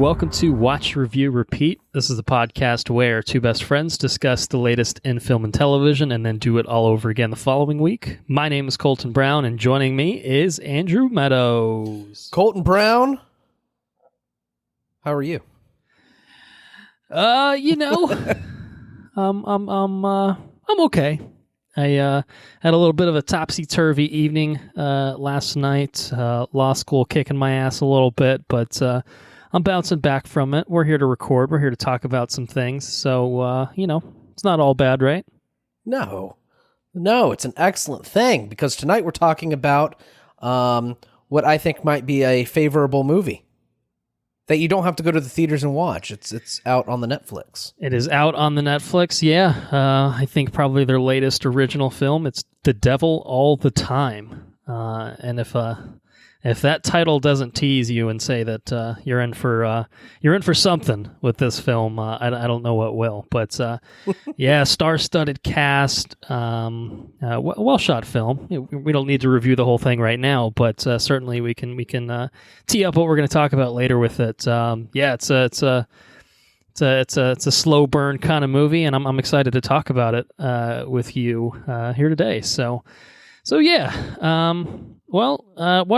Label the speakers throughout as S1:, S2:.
S1: Welcome to Watch, Review, Repeat. This is the podcast where two best friends discuss the latest in film and television and then do it all over again the following week. My name is Colton Brown, and joining me is Andrew Meadows.
S2: Colton Brown, how are you?
S1: I'm okay. I had a little bit of a topsy-turvy evening last night. Law school kicking my ass a little bit, but I'm bouncing back from it. We're here to record. We're here to talk about some things. So, it's not all bad, right?
S2: No, it's an excellent thing because tonight we're talking about what I think might be a favorable movie that you don't have to go to the theaters and watch. It's out on the Netflix.
S1: It is out on the Netflix, yeah. I think probably their latest original film. It's The Devil All the Time. And if that title doesn't tease you and say that you're in for something with this film, I don't know what will. But yeah, star-studded cast, well-shot film. We don't need to review the whole thing right now, but certainly we can tee up what we're going to talk about later with it. Yeah, it's a slow burn kind of movie, and I'm excited to talk about it with you here today. So yeah. Why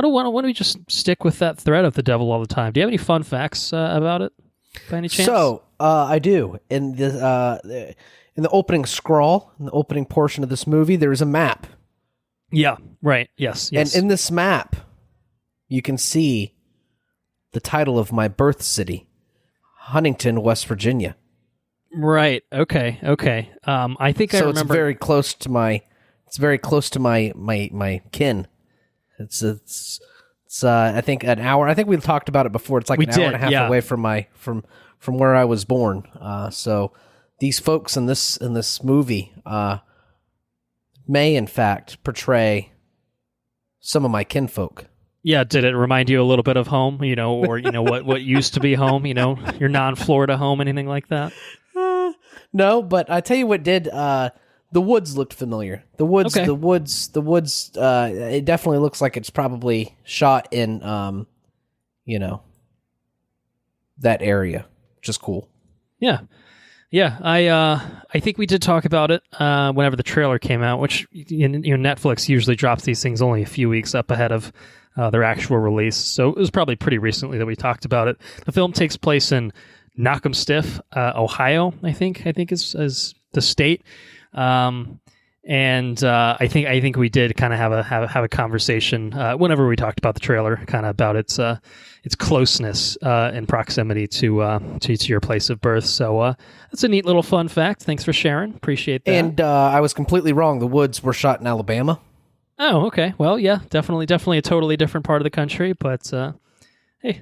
S1: don't we just stick with that thread of The Devil All the Time? Do you have any fun facts about it, by any chance?
S2: So, I do. In the opening scroll, in the opening portion of this movie, there is a map.
S1: Yeah, right. Yes.
S2: And in this map, you can see the title of my birth city, Huntington, West Virginia.
S1: Right. Okay. I think I remember.
S2: So it's very close to my. It's very close to my kin. It's I think an hour. I think we talked about it before. It's like an hour and a half away from where I was born. So these folks in this movie may in fact portray some of my kinfolk.
S1: Yeah, did it remind you a little bit of home? Or what used to be home? Your non-Florida home, anything like that?
S2: No, but I tell you what did. The woods looked familiar. The woods.
S1: Okay.
S2: The woods. It definitely looks like it's probably shot in, that area, which is cool.
S1: Yeah. I think we did talk about it whenever the trailer came out, which Netflix usually drops these things only a few weeks up ahead of their actual release. So it was probably pretty recently that we talked about it. The film takes place in Knockemstiff, Ohio. I think is the state. And I think we did kind of have a conversation whenever we talked about the trailer, kind of about its closeness and proximity to your place of birth. So that's a neat little fun fact. Thanks for sharing. Appreciate that.
S2: And I was completely wrong. The woods were shot in Alabama.
S1: Oh, okay. Well, yeah, definitely a totally different part of the country. But hey,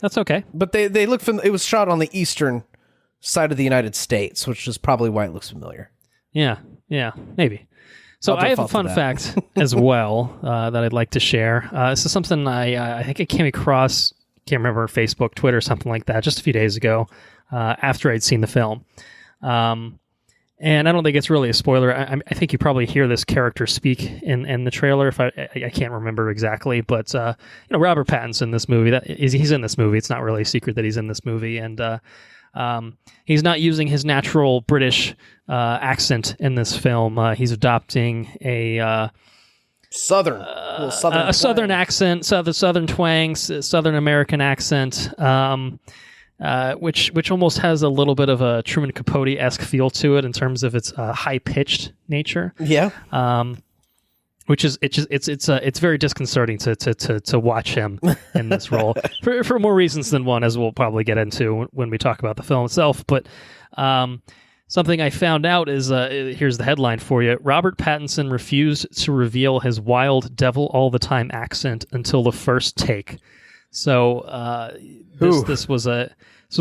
S1: that's okay.
S2: But they look it was shot on the eastern side of the United States, which is probably why it looks familiar.
S1: Yeah, maybe. So I have a fun fact as well that I'd like to share. This is something I think I came across, can't remember, Facebook, Twitter, something like that, just a few days ago after I'd seen the film. And I don't think it's really a spoiler. I think you probably hear this character speak in the trailer. If I can't remember exactly, but Robert Pattinson in this movie, he's in this movie. It's not really a secret that he's in this movie, and he's not using his natural British accent in this film. He's adopting a
S2: southern
S1: accent, southern twangs, Southern American accent, which almost has a little bit of a Truman Capote-esque feel to it in terms of its high-pitched nature.
S2: Yeah.
S1: Which is it's very disconcerting to watch him in this role for more reasons than one, as we'll probably get into when we talk about the film itself. But something I found out is here's the headline for you: Robert Pattinson refused to reveal his wild devil all the time accent until the first take. So this was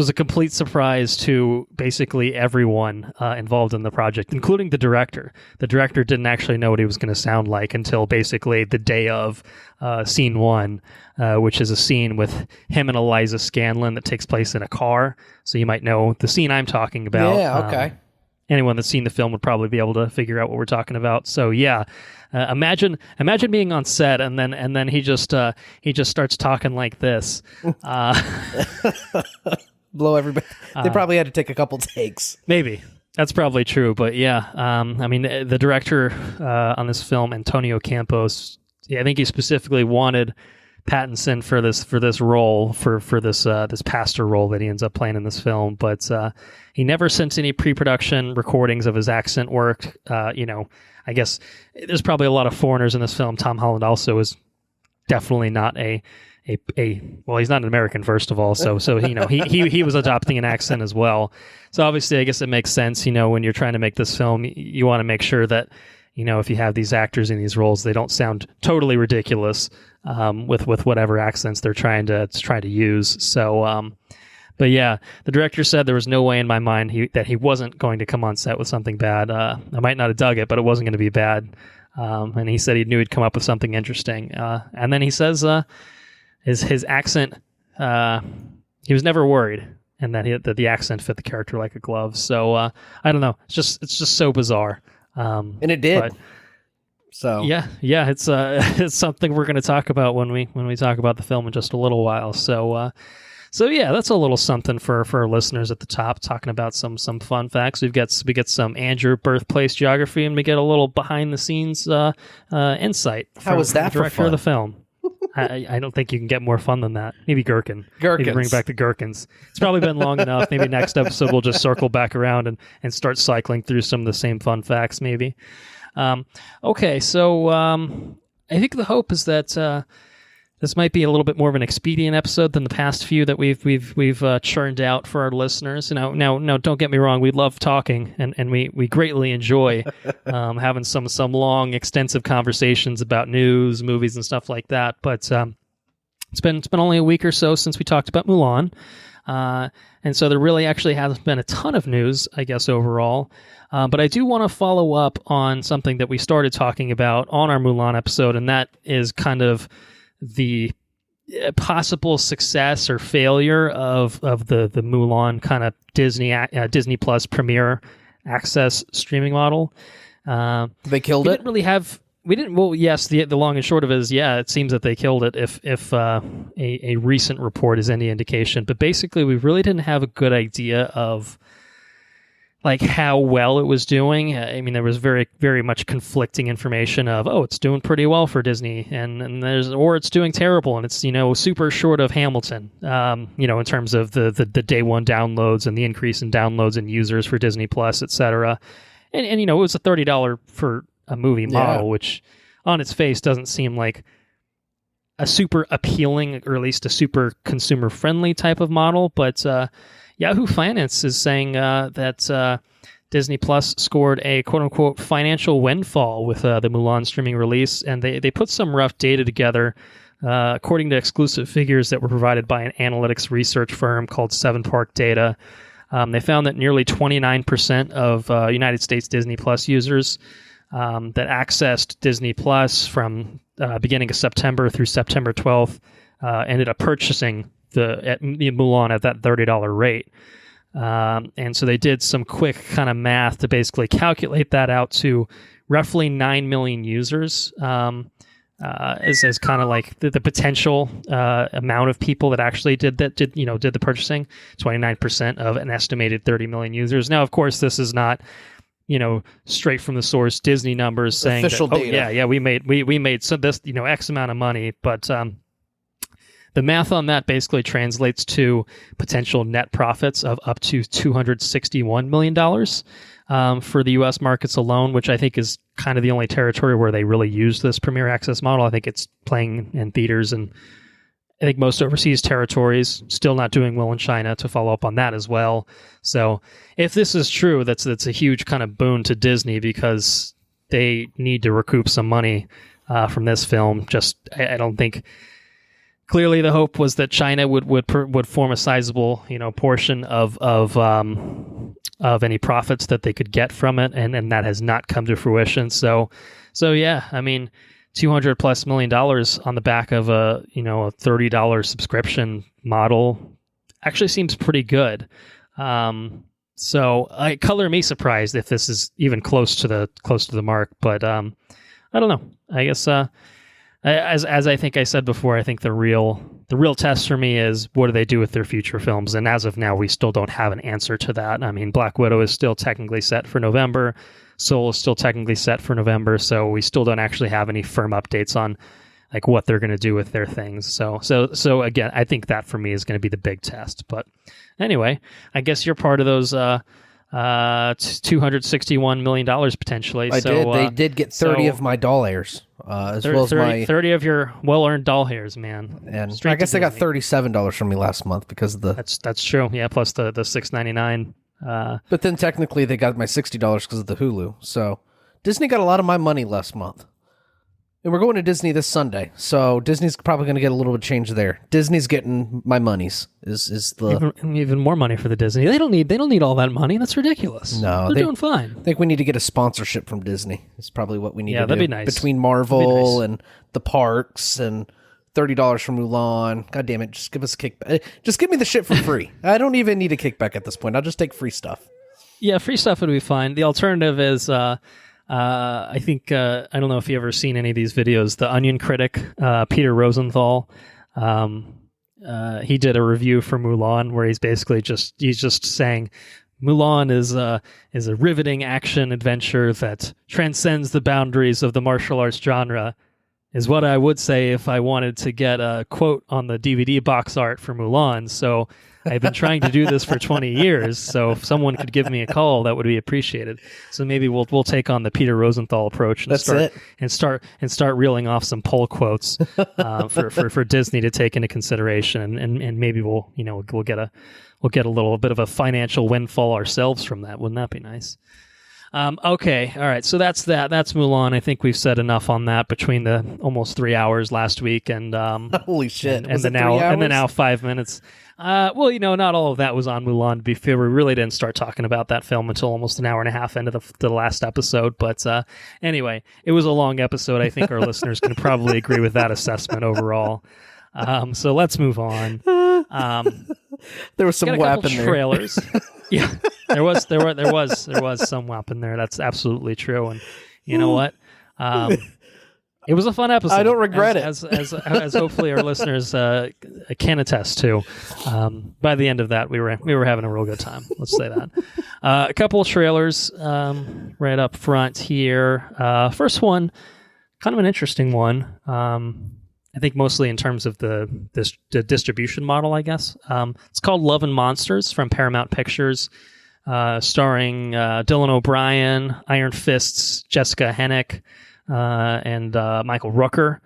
S1: a complete surprise to basically everyone involved in the project, including the director. The director didn't actually know what he was going to sound like until basically the day of scene one, which is a scene with him and Eliza Scanlon that takes place in a car. So you might know the scene I'm talking about.
S2: Yeah, okay.
S1: anyone that's seen the film would probably be able to figure out what we're talking about. So yeah, imagine being on set and then he just starts talking like this.
S2: Blow everybody. They probably had to take a couple takes.
S1: Maybe. That's probably true, but yeah, I mean, the director on this film, Antonio Campos, I think he specifically wanted Pattinson for this role, for this pastor role that he ends up playing in this film, but he never sent any pre-production recordings of his accent work. I guess there's probably a lot of foreigners in this film. Tom Holland also is definitely not well, he's not an American, first of all, so he was adopting an accent as well. So obviously, I guess it makes sense, when you're trying to make this film, you want to make sure that, if you have these actors in these roles, they don't sound totally ridiculous with whatever accents they're trying to use. So, but yeah, the director said there was no way in my mind that he wasn't going to come on set with something bad. I might not have dug it, but it wasn't going to be bad. And he said he knew he'd come up with something interesting. And then he says his accent, he was never worried, and that the accent fit the character like a glove. So I don't know. It's just so bizarre.
S2: And it did.
S1: But,
S2: so
S1: yeah, it's something we're going to talk about when we talk about the film in just a little while. So yeah, that's a little something for our listeners at the top, talking about some fun facts. We get some Andrew birthplace geography, and we get a little behind the scenes insight.
S2: How was that
S1: the director
S2: for fun?
S1: of the film? I don't think you can get more fun than that. Maybe Gherkin. Maybe bring back the Gherkins. It's probably been long enough. Maybe next episode we'll just circle back around and start cycling through some of the same fun facts, maybe. Okay, so I think the hope is that this might be a little bit more of an expedient episode than the past few that we've churned out for our listeners. Now, don't get me wrong. We love talking, and we greatly enjoy having some long, extensive conversations about news, movies, and stuff like that. But it's been only a week or so since we talked about Mulan, and so there really actually hasn't been a ton of news, I guess, overall. But I do want to follow up on something that we started talking about on our Mulan episode, and that is kind of the possible success or failure of the Mulan kind of Disney Plus Premier Access streaming model.
S2: They killed it?
S1: Well, yes, the long and short of it is, yeah, it seems that they killed it if a recent report is any indication. But basically, we really didn't have a good idea of like how well it was doing. I mean, there was very, very much conflicting information of, it's doing pretty well for Disney, and or it's doing terrible, and it's, super short of Hamilton, in terms of the day one downloads and the increase in downloads and users for Disney Plus, etc. And it was a $30 for a movie model, which on its face doesn't seem like a super appealing, or at least a super consumer friendly type of model, but Yahoo Finance is saying that Disney Plus scored a quote-unquote financial windfall with the Mulan streaming release, and they put some rough data together. According to exclusive figures that were provided by an analytics research firm called Seven Park Data, they found that nearly 29% of United States Disney Plus users that accessed Disney Plus from beginning of September through September 12th ended up purchasing the Mulan at that $30 rate. And so they did some quick kind of math to basically calculate that out to roughly 9 million users as kind of like the potential amount of people that actually did the purchasing, 29% of an estimated 30 million users. Now, of course, this is not straight from the source Disney numbers saying
S2: official
S1: that,
S2: data.
S1: we made so this X amount of money, but the math on that basically translates to potential net profits of up to $261 million for the U.S. markets alone, which I think is kind of the only territory where they really use this Premier Access model. I think it's playing in theaters, and I think most overseas territories, still not doing well in China, to follow up on that as well. So if this is true, that's a huge kind of boon to Disney, because they need to recoup some money from this film. I don't think... Clearly, the hope was that China would form a sizable, portion of any profits that they could get from it, and that has not come to fruition. So yeah, I mean, $200+ million on the back of a $30 subscription model actually seems pretty good. So color me surprised if this is even close to the mark, but I don't know. I guess as I think I said before, I think the real test for me is what do they do with their future films, and as of now, we still don't have an answer to that. I mean, Black Widow is still technically set for November. Soul is still technically set for November, so we still don't actually have any firm updates on like what they're going to do with their things. So again, I think that for me is going to be the big test. But anyway, I guess you're part of those $261 million potentially.
S2: They did get 30 of my dollars, as well as my
S1: 30 of your well-earned doll hairs, man.
S2: And I guess they got $37 from me last month because of the.
S1: That's true. Yeah, plus the $6.99.
S2: But then technically they got my $60 because of the Hulu. So Disney got a lot of my money last month. And we're going to Disney this Sunday, so Disney's probably going to get a little bit of change there. Disney's getting my monies. Is the
S1: even more money for the Disney? They don't need all that money. That's ridiculous.
S2: No,
S1: they're doing fine.
S2: I think we need to get a sponsorship from Disney. It's probably what we need to do.
S1: Yeah, that'd be nice.
S2: Between Marvel and the parks and $30 from Mulan. God damn it! Just give us a kickback. Just give me the shit for free. I don't even need a kickback at this point. I'll just take free stuff.
S1: Yeah, free stuff would be fine. The alternative is. I think, I don't know if you've ever seen any of these videos, the Onion critic, Peter Rosenthal, he did a review for Mulan where he's basically just saying Mulan is a riveting action adventure that transcends the boundaries of the martial arts genre, is what I would say if I wanted to get a quote on the DVD box art for Mulan. So I've been trying to do this for 20 years, so if someone could give me a call, that would be appreciated. So maybe we'll take on the Peter Rosenthal approach and start reeling off some pull quotes for Disney to take into consideration, and maybe we'll get a little bit of a financial windfall ourselves from that. Wouldn't that be nice? Okay, all right. So that's that. That's Mulan. I think we've said enough on that between the almost 3 hours last week and
S2: holy shit,
S1: and the now 5 minutes. Well, not all of that was on Mulan. To be fair, we really didn't start talking about that film until almost an hour and a half into the last episode. But anyway, it was a long episode. I think our listeners can probably agree with that assessment overall. So let's move on.
S2: There was some WAP in there.
S1: Trailers. Yeah, there was some WAP in there. That's absolutely true. And you know what? It was a fun episode.
S2: I don't regret it.
S1: As hopefully our listeners can attest to. By the end of that, we were having a real good time. Let's say that. A couple of trailers right up front here. First one, kind of an interesting one. I think mostly in terms of the distribution model, I guess. It's called Love and Monsters from Paramount Pictures, starring Dylan O'Brien, Iron Fist's Jessica Hennick, and Michael Rooker.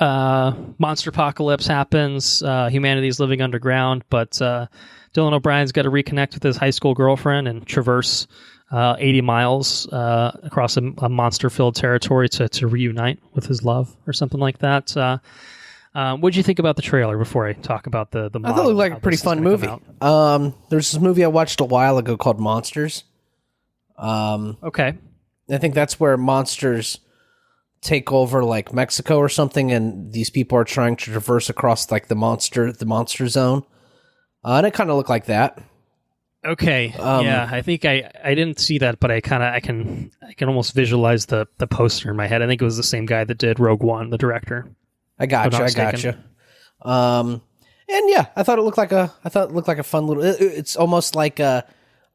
S1: Monster apocalypse happens. Humanity's living underground, but Dylan O'Brien's got to reconnect with his high school girlfriend and traverse 80 miles across a monster-filled territory to reunite with his love or something like that. What did you think about the trailer before I talk about the model?
S2: I thought it looked like a pretty fun movie. There's this movie I watched a while ago called Monsters.
S1: Okay.
S2: I think that's where monsters take over like Mexico or something, and these people are trying to traverse across like the monster zone. And it kind of looked like that.
S1: Okay. Yeah, I think I didn't see that, but I can almost visualize the poster in my head. I think it was the same guy that did Rogue One, the director.
S2: I gotcha. And yeah, I thought it looked like a fun little. It's almost like I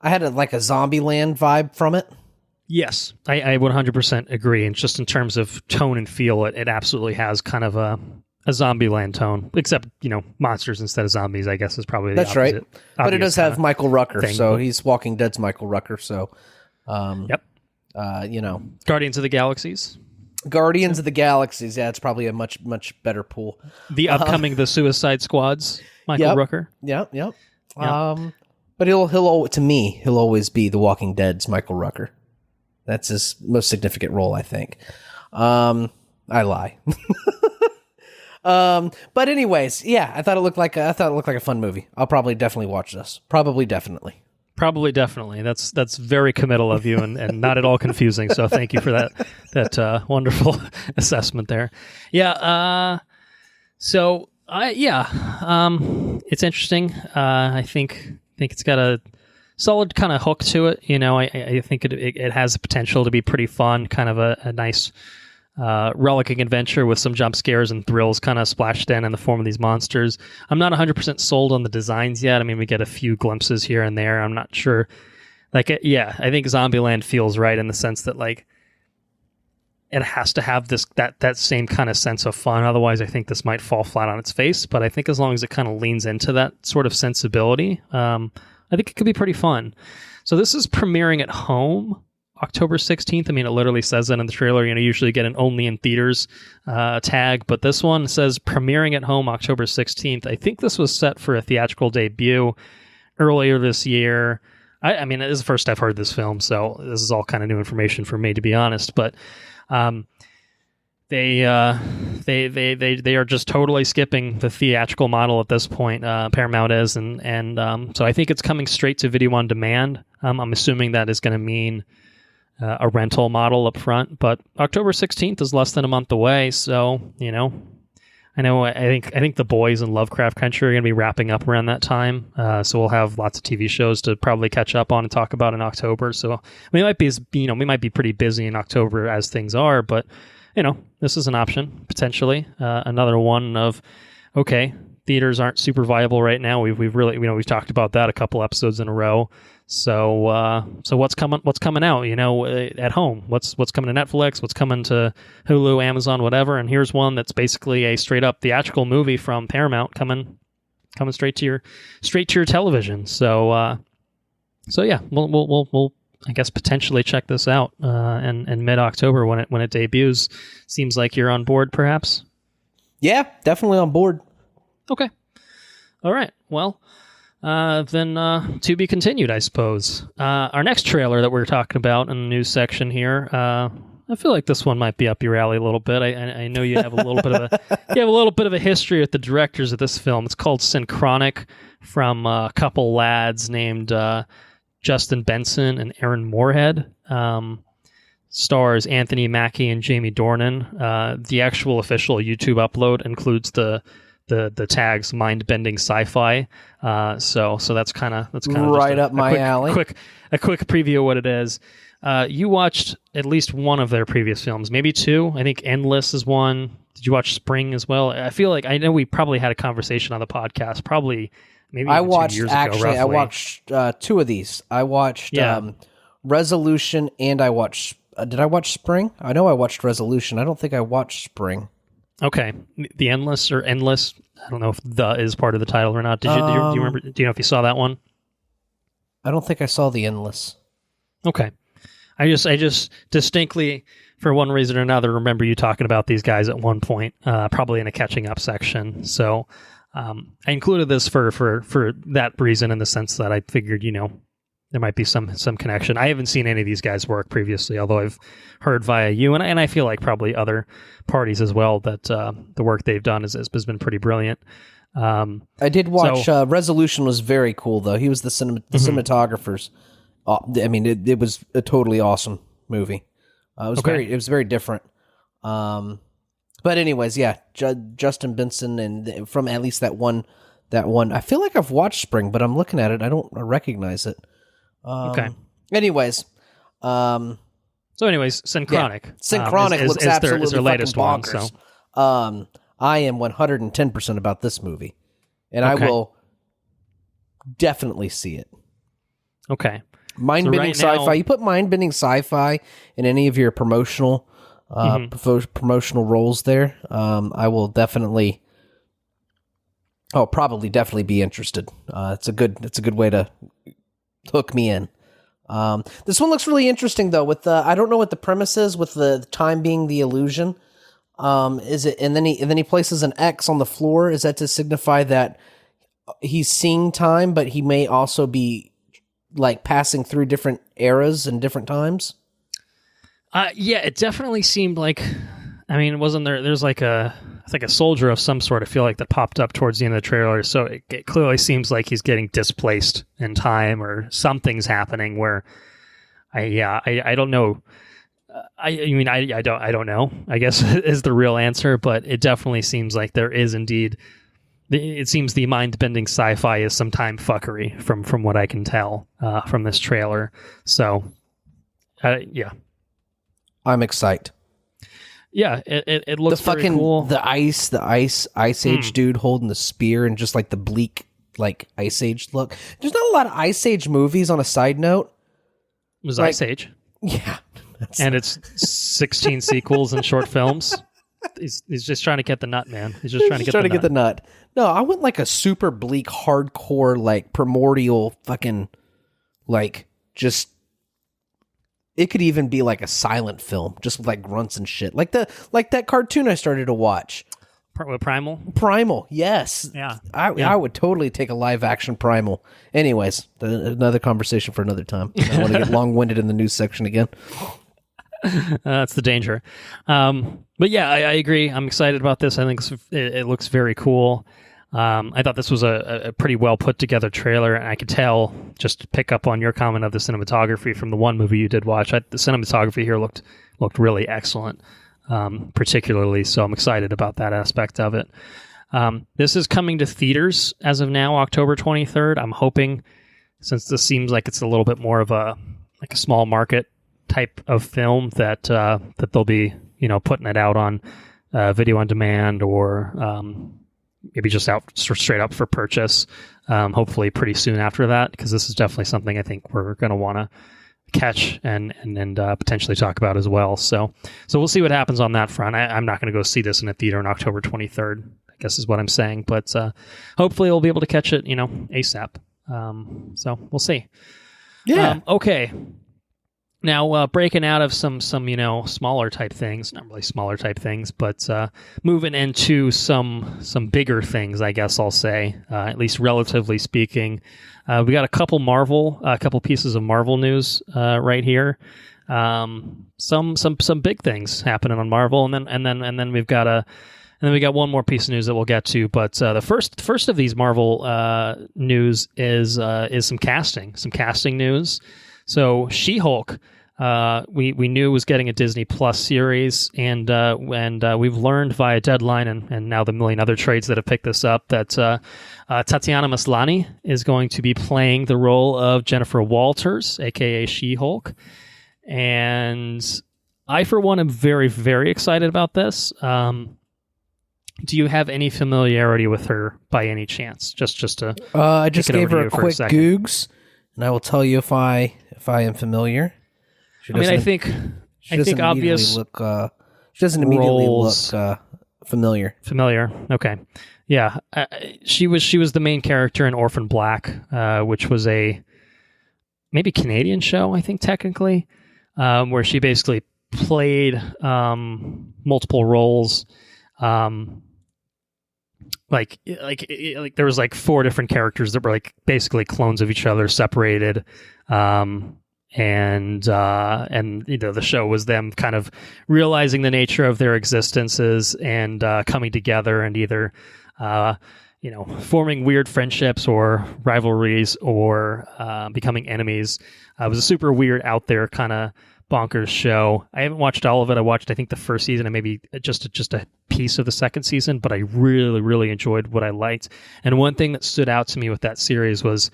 S2: had a Zombieland vibe from it.
S1: Yes, I 100% agree. And just in terms of tone and feel, it absolutely has kind of a Zombieland tone, except monsters instead of zombies. I guess is probably the opposite,
S2: right. But it does have Michael Rooker, so he's Walking Dead's Michael Rooker. So,
S1: yep. Guardians of the Galaxies.
S2: Guardians of the Galaxies. Yeah, it's probably a much better pool.
S1: The upcoming The Suicide Squads. Michael Rooker.
S2: Yep. But he'll always be The Walking Dead's Michael Rooker. That's his most significant role, I think. I lie. But anyways, yeah, I thought it looked like a fun movie. I'll probably definitely watch this. Probably definitely. That's very committal of you and not at all confusing. So thank you for that wonderful assessment there. Yeah. It's interesting. I think
S1: think it's got a solid kind of hook to it. I think it has the potential to be pretty fun, kind of a nice rollicking adventure with some jump scares and thrills kind of splashed in the form of these monsters. I'm not 100% sold on the designs yet. I mean, we get a few glimpses here and there. I'm not sure. I think Zombieland feels right in the sense that it has to have that same kind of sense of fun. Otherwise, I think this might fall flat on its face. But I think as long as it kind of leans into that sort of sensibility, I think it could be pretty fun. So this is premiering at home October 16th. I mean, it literally says that in the trailer. You usually get an only in theaters tag, but this one says premiering at home October 16th. I think this was set for a theatrical debut earlier this year. I mean, it is the first I've heard this film, so this is all kind of new information for me, to be honest. But they are just totally skipping the theatrical model at this point. Paramount is, and so I think it's coming straight to video on demand. I'm assuming that is going to mean a rental model up front. But October 16th is less than a month away, so I think The Boys and Lovecraft Country are going to be wrapping up around that time. So we'll have lots of TV shows to probably catch up on and talk about in October. So we might be pretty busy in October as things are, but this is an option potentially. Another one of, okay, theaters aren't super viable right now. We've really, we've talked about that a couple episodes in a row. So what's coming out, at home? What's coming to Netflix? What's coming to Hulu, Amazon, whatever? And here's one that's basically a straight up theatrical movie from Paramount coming straight to your television. So yeah, we'll I guess potentially check this out in mid-October when it debuts. Seems like you're on board, perhaps.
S2: Yeah, definitely on board.
S1: Okay. All right. Well. Then to be continued, I suppose. Our next trailer that we're talking about in the news section here, I feel like this one might be up your alley a little bit. I know you have a little bit of a history with the directors of this film. It's called Synchronic, from a couple lads named Justin Benson and Aaron Moorhead. Stars Anthony Mackie and Jamie Dornan. The actual official YouTube upload includes the tags mind-bending sci-fi, so that's kind of
S2: right up my alley.
S1: A quick preview of what it is. You watched at least one of their previous films, maybe two. I think Endless is one. Did you watch Spring as well? I feel like I know we probably had a conversation on the podcast, probably maybe
S2: I watched
S1: 2 years
S2: actually.
S1: ago, roughly.
S2: I watched two of these. I watched Resolution, and I watched. Did I watch Spring? I know I watched Resolution. I don't think I watched Spring.
S1: Okay, the Endless or Endless. I don't know if "the" is part of the title or not. Do you remember? Do you know if you saw that one?
S2: I don't think I saw the Endless.
S1: Okay, I just distinctly, for one reason or another, remember you talking about these guys at one point, probably in a catching up section. So I included this for that reason, in the sense that I figured there might be some connection. I haven't seen any of these guys work previously, although I've heard via you, and I feel like probably other parties as well, that the work they've done has been pretty brilliant.
S2: I did watch Resolution. Was very cool, though. He was the cinematographers. I mean, it was a totally awesome movie. It was very different. But anyways, yeah, Justin Benson, and from at least that one. I feel like I've watched Spring, but I'm looking at it. I don't recognize it.
S1: Okay.
S2: Anyways,
S1: Synchronic.
S2: Yeah. Synchronic looks absolutely
S1: is their latest
S2: bonkers.
S1: One. So,
S2: I am 110% about this movie, and I will definitely see it.
S1: Okay.
S2: Mind-bending sci-fi. You put mind-bending sci-fi in any of your promotional roles there. I will definitely. Oh, probably definitely be interested. It's a good way to hook me in. This one looks really interesting, though. With I don't know what the premise is, with the time being the illusion. Is it? And then he places an X on the floor. Is that to signify that he's seeing time, but he may also be like passing through different eras and different times?
S1: Yeah, it definitely seemed like. I mean, wasn't there? There's like a soldier of some sort, I feel like, that popped up towards the end of the trailer. So it clearly seems like he's getting displaced in time, or something's happening where I don't know. I don't know, I guess is the real answer, but it definitely seems like there is indeed it seems the mind-bending sci-fi is some time fuckery from what I can tell from this trailer. So, yeah.
S2: I'm excited.
S1: Yeah, it looks very cool.
S2: The ice age dude holding the spear and just like the bleak like Ice Age look. There's not a lot of Ice Age movies on a side note.
S1: It was Ice Age.
S2: Yeah.
S1: And it's 16 sequels and short films. He's just trying to get the nut, man. He's just trying to get the nut.
S2: No, I want like a super bleak, hardcore, like primordial fucking, like just. It could even be like a silent film, just with like grunts and shit, like that cartoon I started to watch.
S1: Primal.
S2: Primal, yes.
S1: Yeah.
S2: I would totally take a live action Primal. Anyways, another conversation for another time. I don't want to get long winded in the news section again.
S1: That's the danger. But yeah, I agree. I'm excited about this. I think it looks very cool. I thought this was a pretty well put together trailer, and I could tell, just to pick up on your comment of the cinematography from the one movie you did watch, the cinematography here looked really excellent, particularly, so I'm excited about that aspect of it. This is coming to theaters as of now, October 23rd. I'm hoping, since this seems like it's a little bit more of a small market type of film, that they'll be putting it out on video on demand or maybe just out straight up for purchase, hopefully pretty soon after that, because this is definitely something I think we're going to want to catch and potentially talk about as well. So we'll see what happens on that front. I'm not going to go see this in a theater on October 23rd, I guess is what I'm saying, but hopefully we'll be able to catch it, ASAP. So we'll see.
S2: Yeah.
S1: Okay. Now, breaking out of some smaller type things, not really smaller type things, but moving into some bigger things, I guess I'll say, at least relatively speaking. We got a couple pieces of Marvel news right here. Some big things happening on Marvel, and then we got one more piece of news that we'll get to. But the first of these Marvel news is some casting news. So She-Hulk, we knew was getting a Disney Plus series, and we've learned via Deadline and now the million other trades that have picked this up that Tatiana Maslany is going to be playing the role of Jennifer Walters, aka She-Hulk, and I for one am very, very excited about this. Do you have any familiarity with her by any chance? Just to
S2: I just gave her a quick googs, and I will tell you if I am familiar.
S1: I think obvious.
S2: She doesn't immediately look familiar.
S1: Familiar. Okay. Yeah. She was the main character in Orphan Black, which was a maybe Canadian show, I think technically, where she basically played multiple roles. Like there was like 4 different characters that were like basically clones of each other, separated. And the show was them kind of realizing the nature of their existences and coming together and either forming weird friendships or rivalries or becoming enemies. It was a super weird, out there kind of bonkers show. I haven't watched all of it. I watched, I think, the first season and maybe just a piece of the second season, but I really, really enjoyed what I liked. And one thing that stood out to me with that series was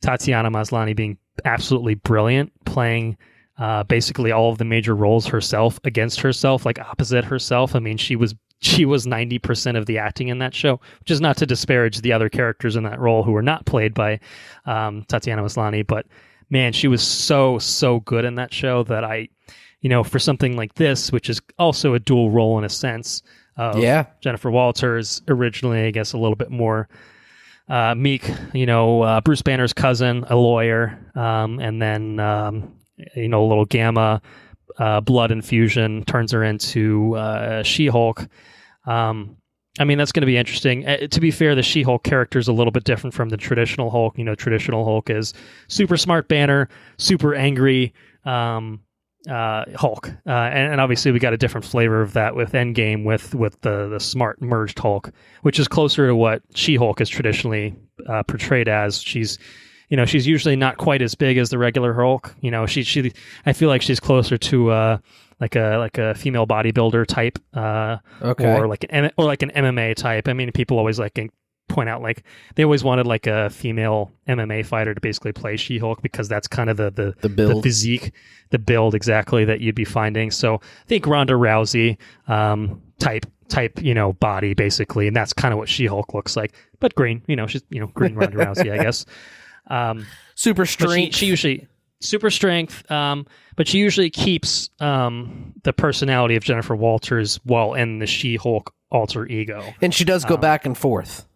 S1: Tatiana Maslany being absolutely brilliant, playing basically all of the major roles herself, against herself, like opposite herself. I mean, she was 90% of the acting in that show, which is not to disparage the other characters in that role who were not played by Tatiana Maslany, but man, she was so good in that show that I, for something like this, which is also a dual role in a sense of Jennifer Walters, originally, I guess, a little bit more meek, Bruce Banner's cousin, a lawyer, and then, a little gamma blood infusion turns her into She-Hulk. I mean, that's going to be interesting. To be fair, the She-Hulk character is a little bit different from the traditional Hulk. Traditional Hulk is super smart Banner, super angry Hulk. And obviously we got a different flavor of that with Endgame with the smart merged Hulk, which is closer to what She-Hulk is traditionally portrayed as. She's usually not quite as big as the regular Hulk. She I feel like she's closer to like a female bodybuilder type,
S2: okay,
S1: or like an MMA type. I mean, people always like point out, like, they always wanted like a female MMA fighter to basically play She-Hulk, because that's kind of the
S2: build.
S1: the physique, the build exactly that you'd be finding. So I think Ronda Rousey type, body basically, and that's kind of what She-Hulk looks like, but green. She's green Ronda Rousey, I guess.
S2: Super strength.
S1: She usually super strength, but she usually keeps the personality of Jennifer Walters while in the She-Hulk alter ego.
S2: And she does go back and forth.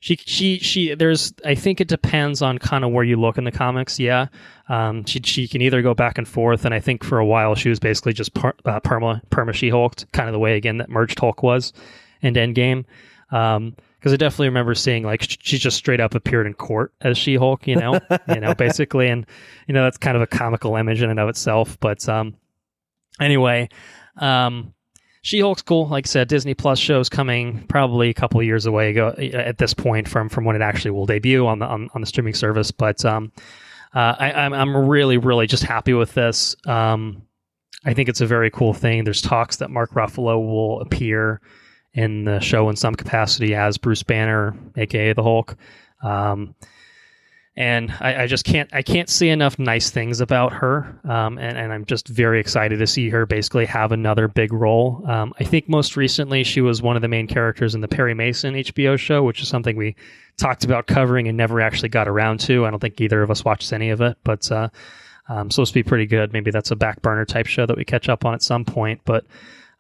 S1: There's, I think it depends on kind of where you look in the comics. Yeah. She can either go back and forth, and I think for a while she was basically just perma She-Hulked, kind of the way again that Merged Hulk was in Endgame. Because I definitely remember seeing like she just straight up appeared in court as She-Hulk, basically, and that's kind of a comical image in and of itself. But anyway, She-Hulk's cool. Like I said, Disney Plus show's coming probably a couple of years away at this point from when it actually will debut on the streaming service. But I'm really, really just happy with this. I think it's a very cool thing. There's talks that Mark Ruffalo will appear in the show in some capacity as Bruce Banner, aka the Hulk. And I just can't say enough nice things about her. And I'm just very excited to see her basically have another big role. I think most recently she was one of the main characters in the Perry Mason HBO show, which is something we talked about covering and never actually got around to. I don't think either of us watched any of it, but supposed to be pretty good. Maybe that's a back burner type show that we catch up on at some point. But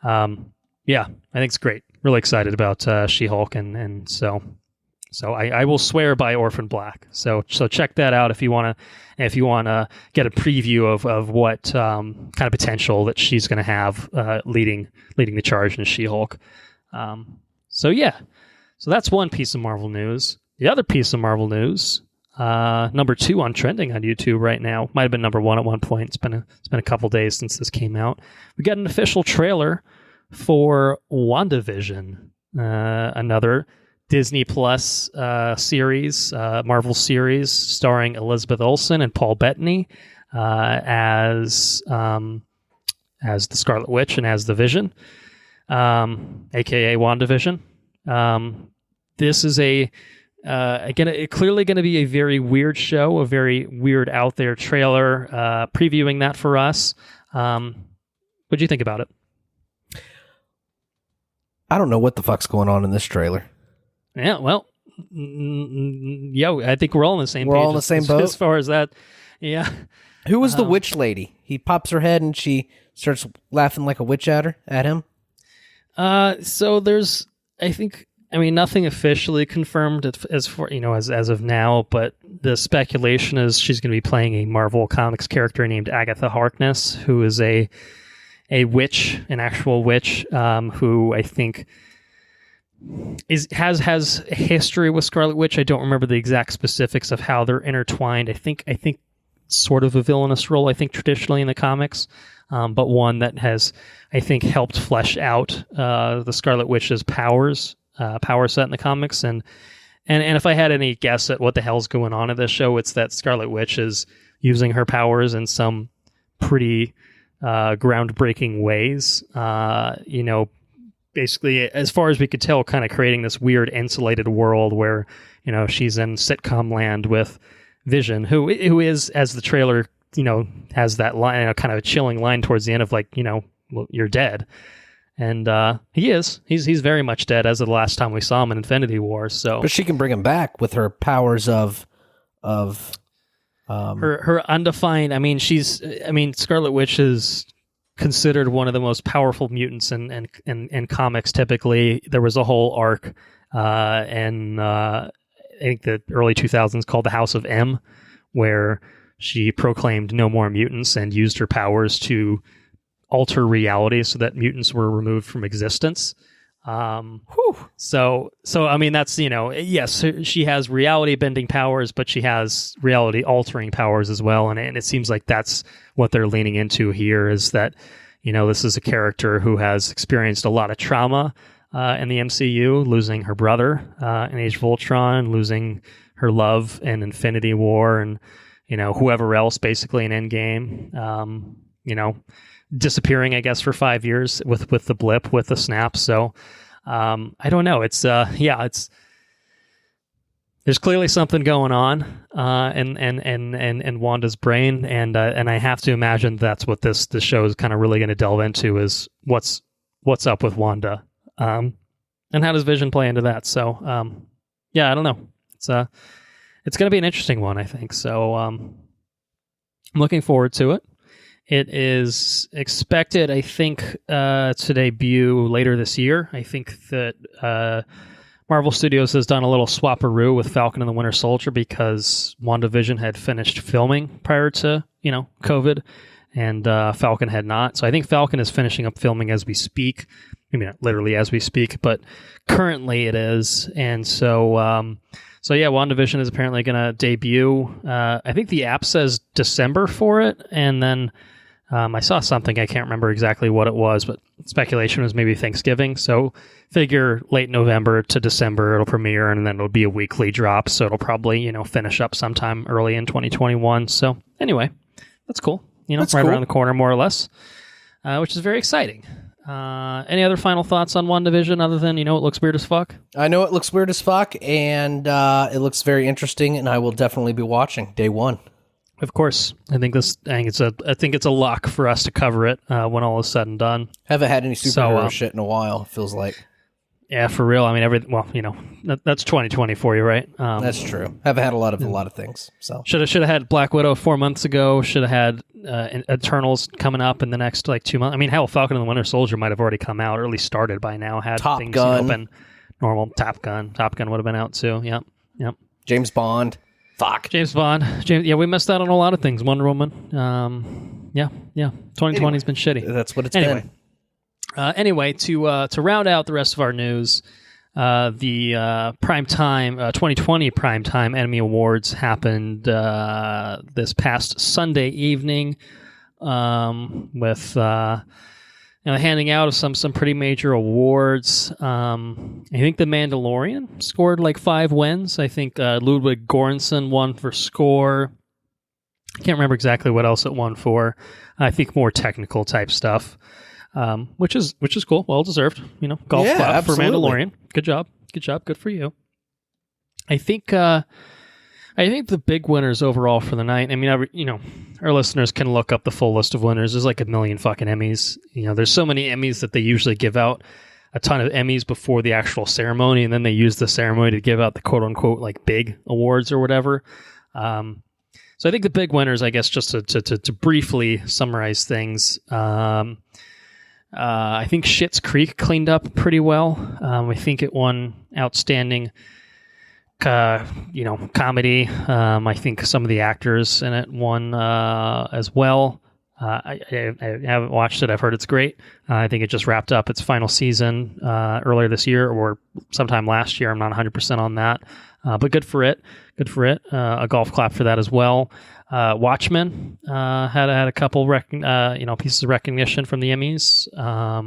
S1: yeah, I think it's great. Really excited about She-Hulk, and so I will swear by Orphan Black. So check that out if you want to get a preview of what kind of potential that she's going to have leading the charge in She-Hulk. So that's one piece of Marvel news. The other piece of Marvel news, number 2 on trending on YouTube right now, might have been number 1 at one point. It's been a couple days since this came out. We got an official trailer for WandaVision, another Disney Plus series, Marvel series, starring Elizabeth Olsen and Paul Bettany as the Scarlet Witch and as the Vision, aka WandaVision. This is clearly going to be a very weird show, a very weird out there trailer previewing that for us. What do you think about it?
S2: I don't know what the fuck's going on in this trailer.
S1: Yeah, well, I think we're all in the same.
S2: We're all in the same boat
S1: as far as that. Yeah.
S2: Who was the witch lady? He pops her head and she starts laughing like a witch at him.
S1: So there's, nothing officially confirmed as of now, but the speculation is she's going to be playing a Marvel Comics character named Agatha Harkness, who is a witch, an actual witch, who I think has a history with Scarlet Witch. I don't remember the exact specifics of how they're intertwined. I think sort of a villainous role, I think, traditionally in the comics, but one that has, I think, helped flesh out the Scarlet Witch's power set in the comics. And if I had any guess at what the hell's going on in this show, it's that Scarlet Witch is using her powers in some pretty groundbreaking ways. Basically, as far as we could tell, kind of creating this weird insulated world where, she's in sitcom land with Vision, who is, as the trailer, has that line, kind of a chilling line towards the end of like, well, you're dead. And he's very much dead as of the last time we saw him in Infinity War. So,
S2: but she can bring him back with her powers of
S1: her undefined. Scarlet Witch is considered one of the most powerful mutants in comics. Typically, there was a whole arc in I think the early 2000s called the House of M, where she proclaimed no more mutants and used her powers to alter reality so that mutants were removed from existence. So that's, yes, she has reality bending powers, but she has reality altering powers as well. And it seems like that's what they're leaning into here, is that, this is a character who has experienced a lot of trauma in the MCU, losing her brother in Age of Ultron, losing her love in Infinity War, and, whoever else basically in Endgame, disappearing, I guess, for 5 years with the blip, with the snap. So I don't know. It's there's clearly something going on in Wanda's brain, and I have to imagine that's what this show is kind of really going to delve into, is what's up with Wanda, and how does Vision play into that. So yeah, I don't know. It's going to be an interesting one, I think. So I'm looking forward to it. It is expected, I think, to debut later this year. I think that Marvel Studios has done a little swapperoo with Falcon and the Winter Soldier because WandaVision had finished filming prior to, COVID, and Falcon had not. So I think Falcon is finishing up filming as we speak. I mean, not literally as we speak, but currently it is. And so yeah, WandaVision is apparently going to debut. I think the app says December for it, and then I saw something, I can't remember exactly what it was, but speculation was maybe Thanksgiving. So figure late November to December it'll premiere, and then it'll be a weekly drop. So it'll probably, finish up sometime early in 2021. So anyway, that's cool. That's right cool. Around the corner, more or less, which is very exciting. Any other final thoughts on WandaVision other than, it looks weird as fuck?
S2: I know it looks weird as fuck, and it looks very interesting, and I will definitely be watching day one.
S1: Of course, I think it's a lock for us to cover it when all is said and done.
S2: Haven't had any superhero shit in a while. It feels like.
S1: Yeah, for real. I mean, that's 2020 for you, right?
S2: That's true. Haven't had a lot of things. So
S1: should have had Black Widow 4 months ago. Should have had Eternals coming up in the next 2 months. I mean, hell, Falcon and the Winter Soldier might have already come out, or at least started by now. Had
S2: Top
S1: things
S2: Gun.
S1: Been normal. Top Gun would have been out too. Yep.
S2: James Bond. Fuck.
S1: James Bond. Yeah, we missed out on a lot of things. Wonder Woman. Yeah. 2020's been shitty.
S2: That's what it's been.
S1: Anyway, to round out the rest of our news, the Primetime 2020 Primetime Emmy Awards happened this past Sunday evening, with the handing out of some pretty major awards. I think The Mandalorian scored 5 wins. I think Ludwig Göransson won for score. I can't remember exactly what else it won for. I think more technical type stuff, which is cool. Well deserved. Golf clap
S2: absolutely.
S1: For Mandalorian. Good job. Good for you. I think the big winners overall for the night, I mean, our listeners can look up the full list of winners. There's 1 million fucking Emmys. There's so many Emmys that they usually give out a ton of Emmys before the actual ceremony, and then they use the ceremony to give out the quote-unquote big awards or whatever. So I think the big winners, I guess, just to briefly summarize things, I think Schitt's Creek cleaned up pretty well. I think it won Outstanding comedy. I think some of the actors in it won as well. I haven't watched it. I've heard it's great. I think it just wrapped up its final season earlier this year or sometime last year. I'm not 100% on that, but good for it. A golf clap for that as well. Watchmen had a couple pieces of recognition from the Emmys. I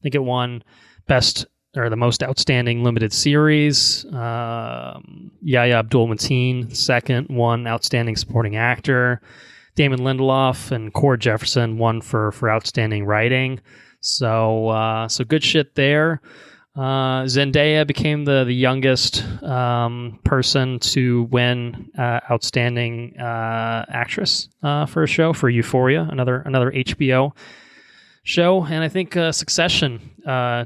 S1: think it won best or the most outstanding limited series. Yahya Abdul-Mateen second won outstanding supporting actor. Damon Lindelof and Cord Jefferson won for outstanding writing. So good shit there. Zendaya became the youngest person to win outstanding actress for a show for Euphoria, another HBO show. And I think Succession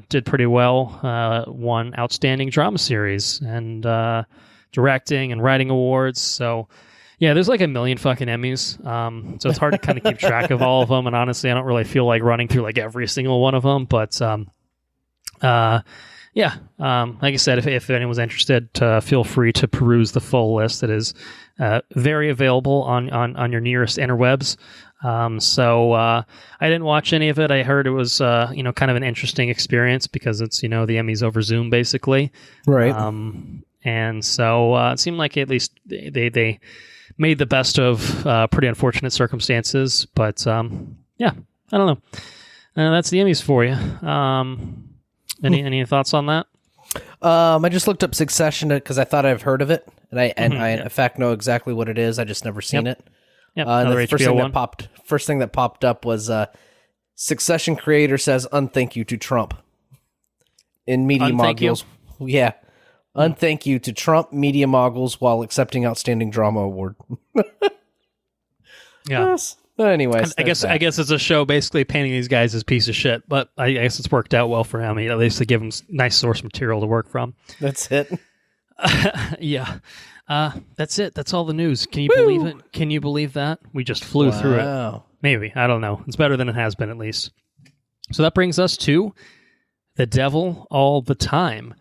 S1: did pretty well, won outstanding drama series and directing and writing awards. So yeah, there's 1 million fucking Emmys. So it's hard to kind of keep track of all of them. And honestly, I don't really feel like running through every single one of them. But like I said, if anyone's interested, feel free to peruse the full list. It is very available on your nearest interwebs. So I didn't watch any of it. I heard it was kind of an interesting experience because it's the Emmys over Zoom basically,
S2: right?
S1: And so it seemed like at least they made the best of pretty unfortunate circumstances. But I don't know. That's the Emmys for you. Any thoughts on that?
S2: I just looked up Succession because I thought I've heard of it, and I in fact know exactly what it is. I just never seen it.
S1: Yep.
S2: And the first thing that popped up was Succession creator says unthank you to Trump in media modules. Yeah. Unthank you to Trump media moguls while accepting Outstanding Drama Award.
S1: Yeah.
S2: Yes. Anyways,
S1: I guess it's a show basically painting these guys as piece of shit, but I guess it's worked out well for Emmy. At least they give them nice source material to work from.
S2: That's it.
S1: Yeah. That's it. That's all the news. Can you believe it? Can you believe that? We just flew through it. Maybe. I don't know. It's better than it has been, at least. So that brings us to The Devil All the Time,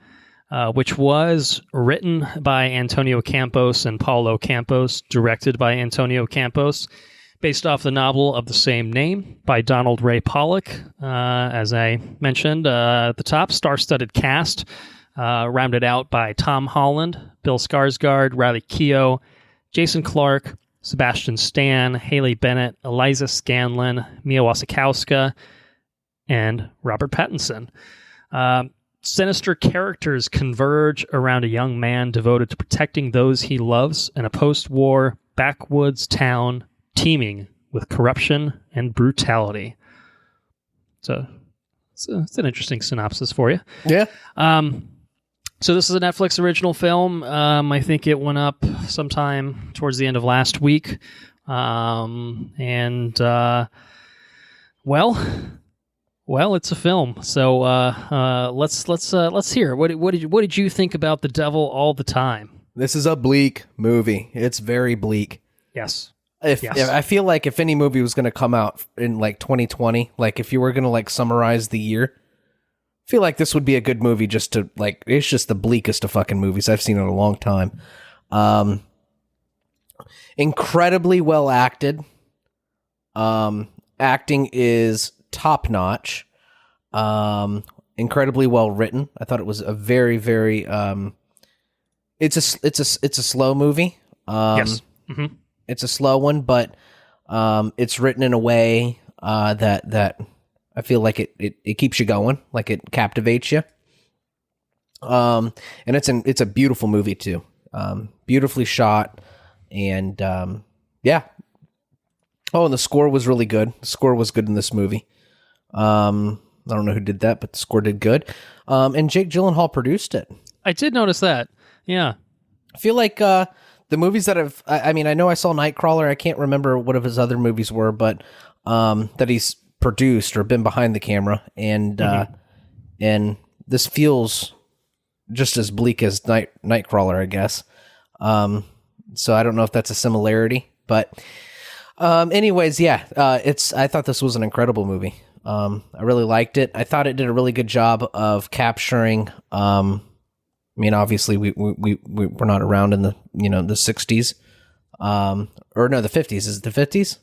S1: which was written by Antonio Campos and Paulo Campos, directed by Antonio Campos, based off the novel of the same name by Donald Ray Pollock. As I mentioned at the top, star-studded cast, rounded out by Tom Holland, Bill Skarsgård, Riley Keough, Jason Clarke, Sebastian Stan, Haley Bennett, Eliza Scanlon, Mia Wasikowska, and Robert Pattinson. Sinister characters converge around a young man devoted to protecting those he loves in a post-war backwoods town teeming with corruption and brutality. So it's an interesting synopsis for you.
S2: Yeah.
S1: So this is a Netflix original film. I think it went up sometime towards the end of last week. Well, it's a film. So let's hear. What did you think about The Devil All the Time?
S2: This is a bleak movie. It's very bleak.
S1: Yes.
S2: If I feel like if any movie was going to come out in like 2020, like if you were going to like summarize the year, I feel like this would be a good movie just to like, it's just the bleakest of fucking movies I've seen in a long time. Incredibly well acted. Acting is top notch. Incredibly well written. I thought it was a very, very, it's a slow movie.
S1: Yes. Mm-hmm.
S2: It's a slow one, but it's written in a way that I feel like it keeps you going, like it captivates you. And it's a beautiful movie too, beautifully shot, and yeah. Oh, and the score was really good. The score was good in this movie. I don't know who did that, but the score did good. And Jake Gyllenhaal produced it.
S1: I did notice that. Yeah,
S2: I feel like the movies that I mean, I know I saw Nightcrawler. I can't remember what of his other movies were, but that he's produced or been behind the camera, and and this feels just as bleak as Nightcrawler, I guess. So I don't know if that's a similarity, but anyways, yeah, I thought this was an incredible movie. I really liked it. I thought it did a really good job of capturing. I mean, obviously, we're not around in the the 60s, or no, the 50s. Is it the 50s?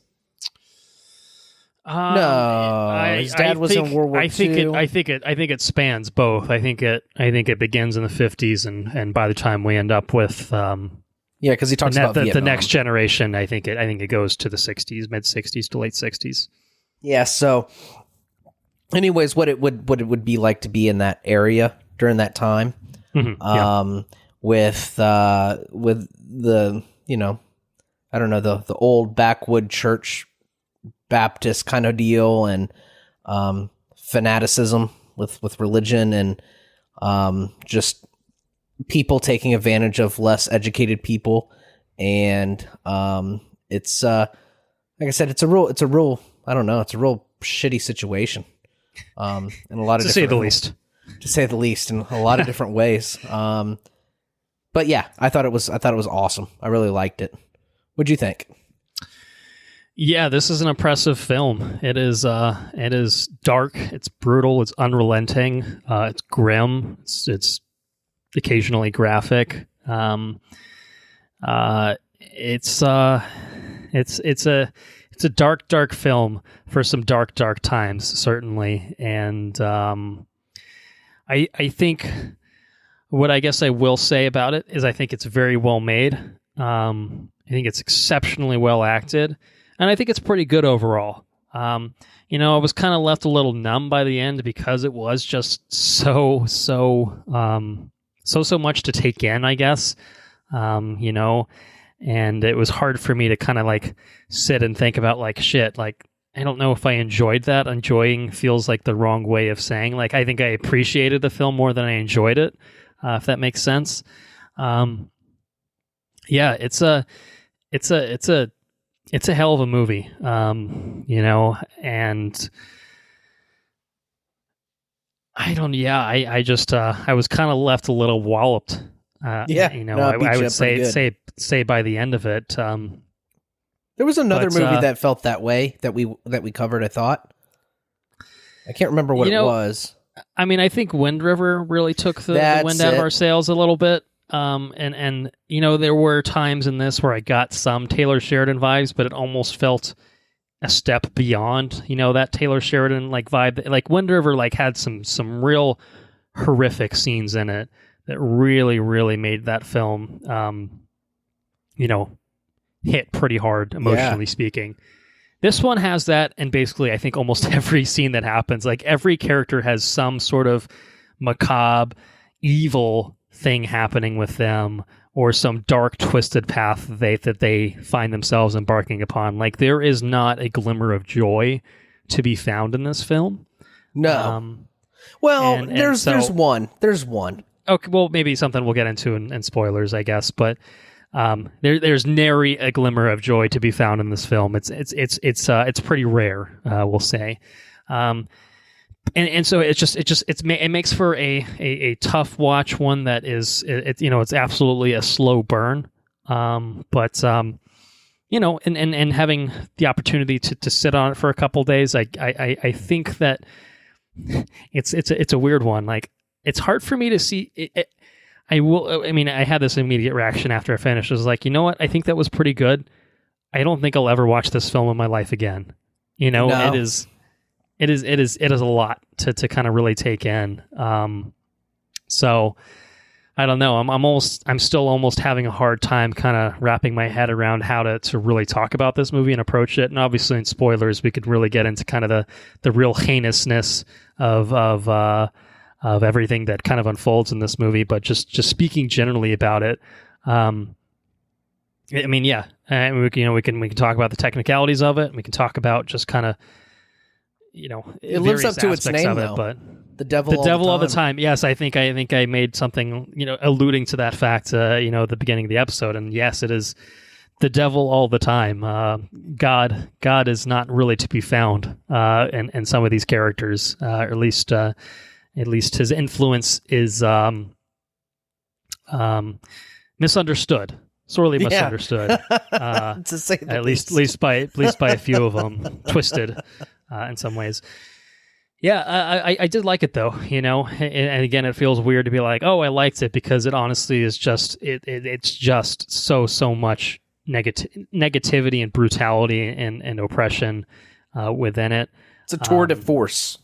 S2: No, his dad was in World War II.
S1: I think it spans both. I think it begins in the 50s, and by the time we end up with
S2: yeah, because he talks about
S1: the next generation. I think it goes to the 60s, mid 60s to late 60s.
S2: Yeah. So, anyways, what it would be like to be in that area during that time. Mm-hmm. With the I don't know, the old backwood church Baptist kind of deal, and fanaticism with religion, and just people taking advantage of less educated people, and it's like I said, it's a real I don't know, it's a real shitty situation, in a lot of
S1: to say the least.
S2: To say the least, in a lot of different ways. But yeah, I thought it was awesome. I really liked it. What'd you think?
S1: Yeah, this is an impressive film. It is dark, it's brutal, it's unrelenting, it's grim, it's occasionally graphic. It's a dark film for some dark times, certainly, and I think what I guess I will say about it is I think it's very well made. I think it's exceptionally well acted, and I think it's pretty good overall. I was kind of left a little numb by the end because it was just so much to take in, I guess. And it was hard for me to kind of like sit and think about like shit, like I don't know if I enjoyed that. Enjoying feels like the wrong way of saying. Like, I think I appreciated the film more than I enjoyed it. if that makes sense. Yeah, it's a hell of a movie, and I just I was kind of left a little walloped. I would say by the end of it.
S2: There was another movie that felt that way that we covered. I thought, I can't remember what it was.
S1: I mean, I think Wind River really took the wind out of our sails a little bit. And there were times in this where I got some Taylor Sheridan vibes, but it almost felt a step beyond, that Taylor Sheridan like vibe. Like Wind River like had some real horrific scenes in it that really, really made that film, hit pretty hard emotionally speaking. This one has that, and basically I think almost every scene that happens, like every character has some sort of macabre, evil thing happening with them, or some dark, twisted path that they find themselves embarking upon. Like there is not a glimmer of joy to be found in this film.
S2: No. There's one. There's one.
S1: Okay, well, maybe something we'll get into in spoilers, I guess, but there's nary a glimmer of joy to be found in this film. It's pretty rare, we'll say. And so it makes for a tough watch, one that is it's absolutely a slow burn. But having the opportunity to sit on it for a couple days, I think that it's a weird one. Like it's hard for me to see it. I had this immediate reaction after I finished. I was like, you know what? I think that was pretty good. I don't think I'll ever watch this film in my life again. No. It is a lot to kind of really take in. So I don't know. I'm still almost having a hard time kind of wrapping my head around how to really talk about this movie and approach it. And obviously in spoilers, we could really get into kind of the real heinousness of everything that kind of unfolds in this movie. But just speaking generally about it, we can talk about the technicalities of it. We can talk about just kind of,
S2: it lives up to its name, though.
S1: But
S2: the devil
S1: all the time. Yes, I think I made something, alluding to that fact, at the beginning of the episode. And yes, it is the devil all the time. God is not really to be found in some of these characters, or at least his influence is misunderstood. Sorely misunderstood.
S2: To say the
S1: at least by a few of them, twisted in some ways. Yeah, I did like it though, and again, it feels weird to be like, oh, I liked it, because it honestly is just it's just so much negativity and brutality and oppression within it.
S2: It's a tour de force.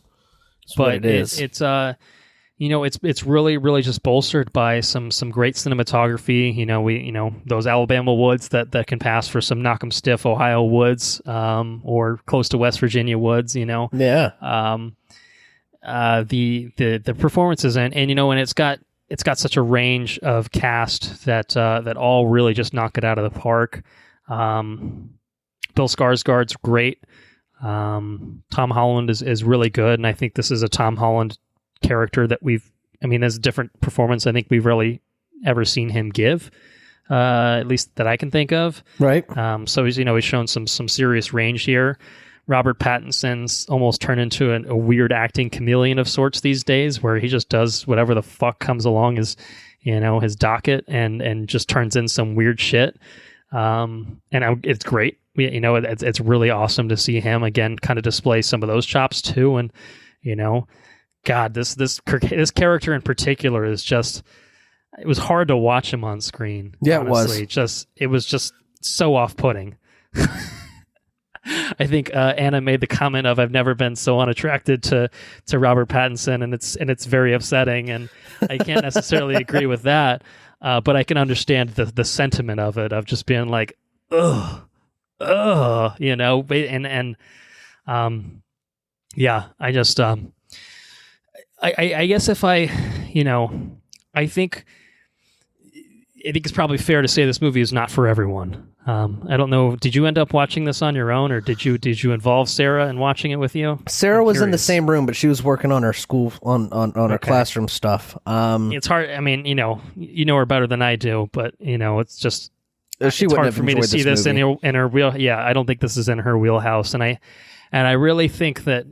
S1: But it's really, really just bolstered by some great cinematography. Those Alabama woods that can pass for some Knockemstiff Ohio woods, or close to West Virginia woods.
S2: Yeah.
S1: The performances and it's got such a range of cast that all really just knock it out of the park. Bill Skarsgård's great. Tom Holland is really good, and I think this is a Tom Holland character that there's a different performance I think we've really ever seen him give, at least that I can think of.
S2: Right.
S1: So he's shown some serious range here. Robert Pattinson's almost turned into a weird acting chameleon of sorts these days, where he just does whatever the fuck comes along his docket and just turns in some weird shit. It's great. It's really awesome to see him again kind of display some of those chops too. And, God, this character in particular is just, it was hard to watch him on screen.
S2: Yeah,
S1: honestly. It was just so off-putting. I think Anna made the comment of, I've never been so unattracted to Robert Pattinson, and it's very upsetting, and I can't necessarily agree with that, but I can understand the sentiment of it, of just being like, ugh, I just I guess if I think think it's probably fair to say this movie is not for everyone. I don't know. Did you end up watching this on your own, or did you involve Sarah in watching it with you?
S2: Sarah was in the same room, but she was working on her school on her classroom stuff.
S1: It's hard. I mean, you know her better than I do, but it's just
S2: she
S1: it's
S2: wouldn't
S1: hard
S2: have
S1: for me to see this in her wheel. Yeah, I don't think this is in her wheelhouse, and I really think that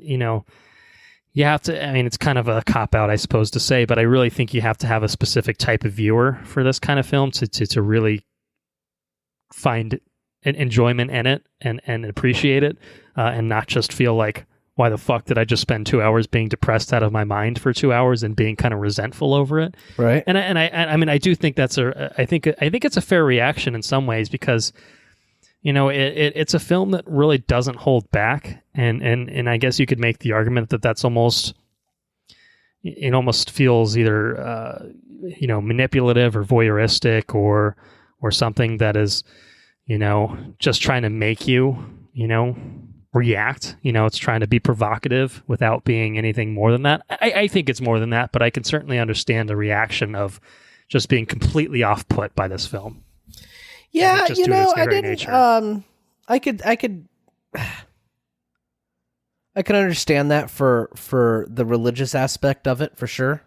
S1: you have to. I mean, it's kind of a cop out, I suppose, to say, but I really think you have to have a specific type of viewer for this kind of film to really find an enjoyment in it and appreciate it, and not just feel like, why the fuck did I just spend 2 hours being depressed out of my mind for 2 hours and being kind of resentful over it?
S2: Right.
S1: And I mean, I do think I think it's a fair reaction in some ways, because it's a film that really doesn't hold back, and I guess you could make the argument that that's almost feels either manipulative or voyeuristic or something that is just trying to make you react. It's trying to be provocative without being anything more than that. I think it's more than that, but I can certainly understand the reaction of just being completely off put by this film.
S2: Yeah, I didn't.
S1: Nature.
S2: I could understand that for the religious aspect of it, for sure.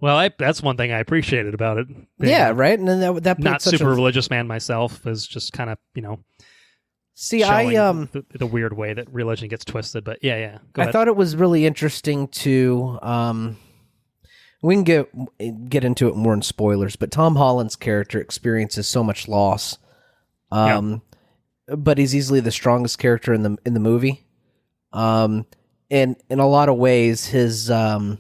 S1: Well, that's one thing I appreciated about it.
S2: Yeah, right. And then that
S1: not super religious man myself is just kind of
S2: see,
S1: showing the weird way that religion gets twisted. But yeah. Go ahead.
S2: I thought it was really interesting to. We can get into it more in spoilers, but Tom Holland's character experiences so much loss, but he's easily the strongest character in the movie. And in a lot of ways, his inner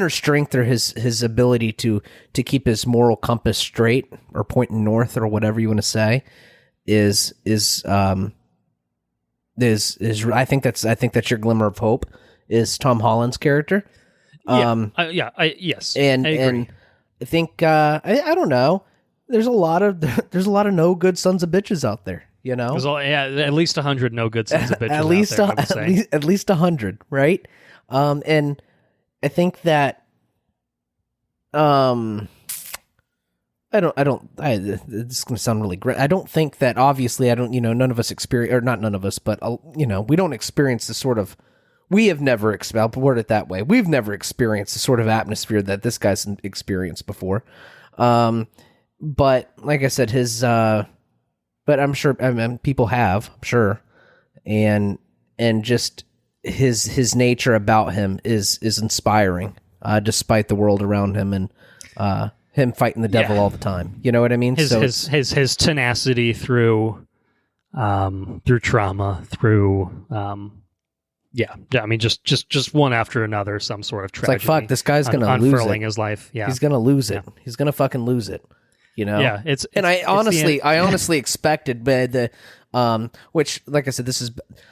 S2: strength, or his ability to keep his moral compass straight or pointing north, or whatever you want to say, is I think that's your glimmer of hope. Is Tom Holland's character?
S1: Yes,
S2: and
S1: I agree.
S2: And I think I don't know. There's a lot of no good sons of bitches out there.
S1: There's at least 100 no good sons of bitches.
S2: at least 100, right? And I think that this is going to sound really great. I don't think that, obviously, none of us experience, or not none of us, but we don't experience the sort of. We have never experienced, word it that way. We've never experienced the sort of atmosphere that this guy's experienced before. But like I said, but I'm sure people have, I'm sure. And just his nature about him is inspiring, despite the world around him and him fighting the devil all the time. You know what I mean?
S1: His tenacity through trauma, through I mean, just one after another, some sort of tragedy.
S2: It's like, fuck, this guy's gonna lose it.
S1: Unfurling his life. Yeah,
S2: he's gonna lose it. He's gonna fucking lose it.
S1: Yeah,
S2: I honestly expected, but which, like I said,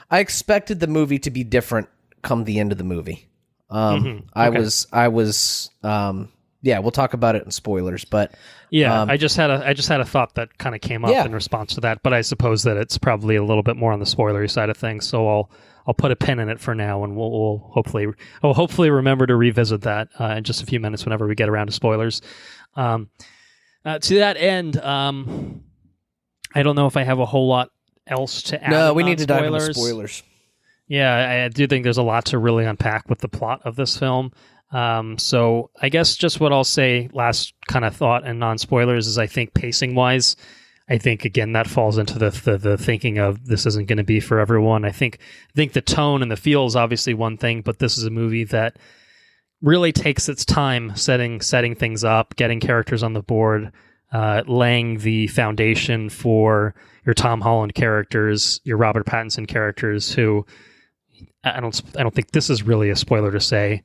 S2: I expected the movie to be different come the end of the movie. I was we'll talk about it in spoilers, but
S1: I just had a thought that kind of came up in response to that, but I suppose that it's probably a little bit more on the spoilery side of things, so I'll put a pin in it for now, and we'll hopefully remember to revisit that in just a few minutes whenever we get around to spoilers. To that end, I don't know if I have a whole lot else to add.
S2: No, we need to dive into spoilers.
S1: Yeah, I do think there's a lot to really unpack with the plot of this film. So I guess just what I'll say, last kind of thought and non-spoilers, is I think pacing-wise, I think, again, that falls into the thinking of this isn't going to be for everyone. I think the tone and the feel is obviously one thing, but this is a movie that really takes its time setting things up, getting characters on the board, laying the foundation for your Tom Holland characters, your Robert Pattinson characters, who I don't think this is really a spoiler to say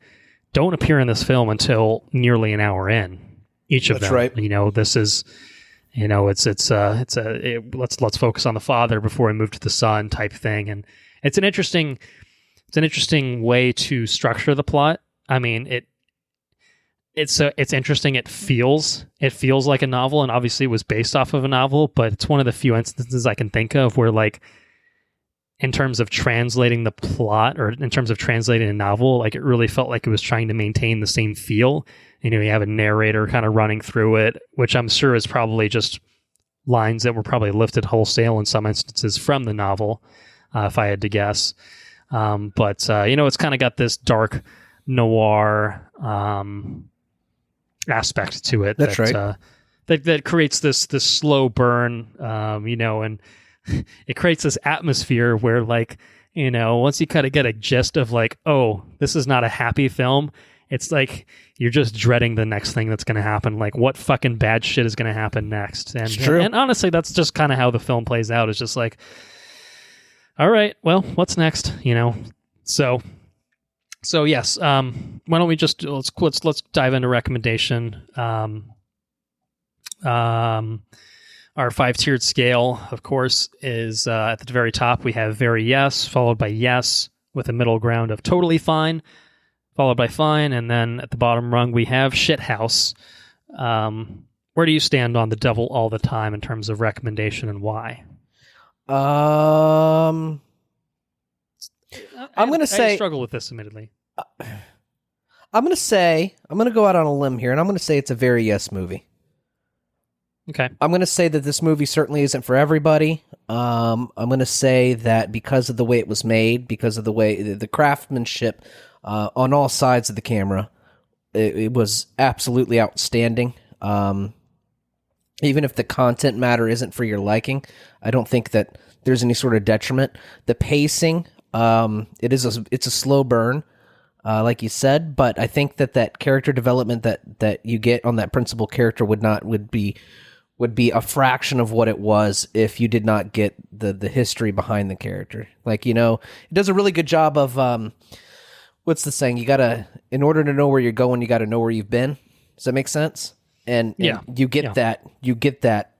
S1: don't appear in this film until nearly an hour in. Each of them. That's right. This is. Let's focus on the father before we move to the son type thing, and it's an interesting way to structure the plot. I mean, it's interesting. It feels like a novel, and obviously it was based off of a novel, but it's one of the few instances I can think of where, like, in terms of translating the plot, or in terms of translating a novel, like it really felt like it was trying to maintain the same feel. You know, you have a narrator kind of running through it, which I'm sure is probably just lines that were probably lifted wholesale in some instances from the novel, if I had to guess. But you know, it's kind of got this dark noir aspect to it.
S2: That's right.
S1: That creates this slow burn, you know, and it creates this atmosphere where, like, you know, once you kind of get a gist of like, oh, this is not a happy film, it's like you're just dreading the next thing that's going to happen. Like, what fucking bad shit is going to happen next? And,
S2: it's true.
S1: And honestly, that's just kind of how the film plays out. It's just like, all right, well, what's next? You know, so yes. Why don't we just let's dive into recommendation. Our 5-tiered scale, of course, is at the very top. We have very yes, followed by yes, with a middle ground of totally fine, followed by fine, and then at the bottom rung we have shithouse. Where do you stand on The Devil All the Time in terms of recommendation, and why?
S2: I'm going to say...
S1: I struggle with this, admittedly.
S2: I'm going to go out on a limb here, and I'm going to say it's a very yes movie.
S1: Okay.
S2: I'm going to say that this movie certainly isn't for everybody. I'm going to say that because of the way it was made, because of the way the craftsmanship on all sides of the camera, it was absolutely outstanding. Even if the content matter isn't for your liking, I don't think that there's any sort of detriment. The pacing, it's a slow burn, like you said, but I think that character development that you get on that principal character would be a fraction of what it was if you did not get the history behind the character. Like, you know, it does a really good job of what's the saying? In order to know where you're going, you got to know where you've been. Does that make sense? And you get that. You get that.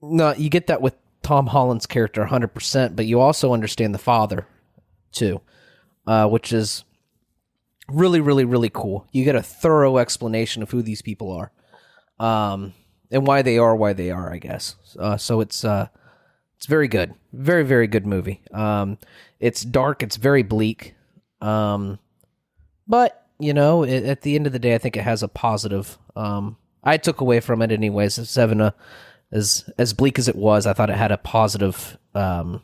S2: No, you get that with Tom Holland's character 100%, but you also understand the father too, which is really, really, really cool. You get a thorough explanation of who these people are. And why they are, I guess. So it's very good. Very, very good movie. It's dark. It's very bleak. But, you know, at the end of the day, I think it has a positive... I took away from it anyways. Seven, as bleak as it was, I thought it had a positive... what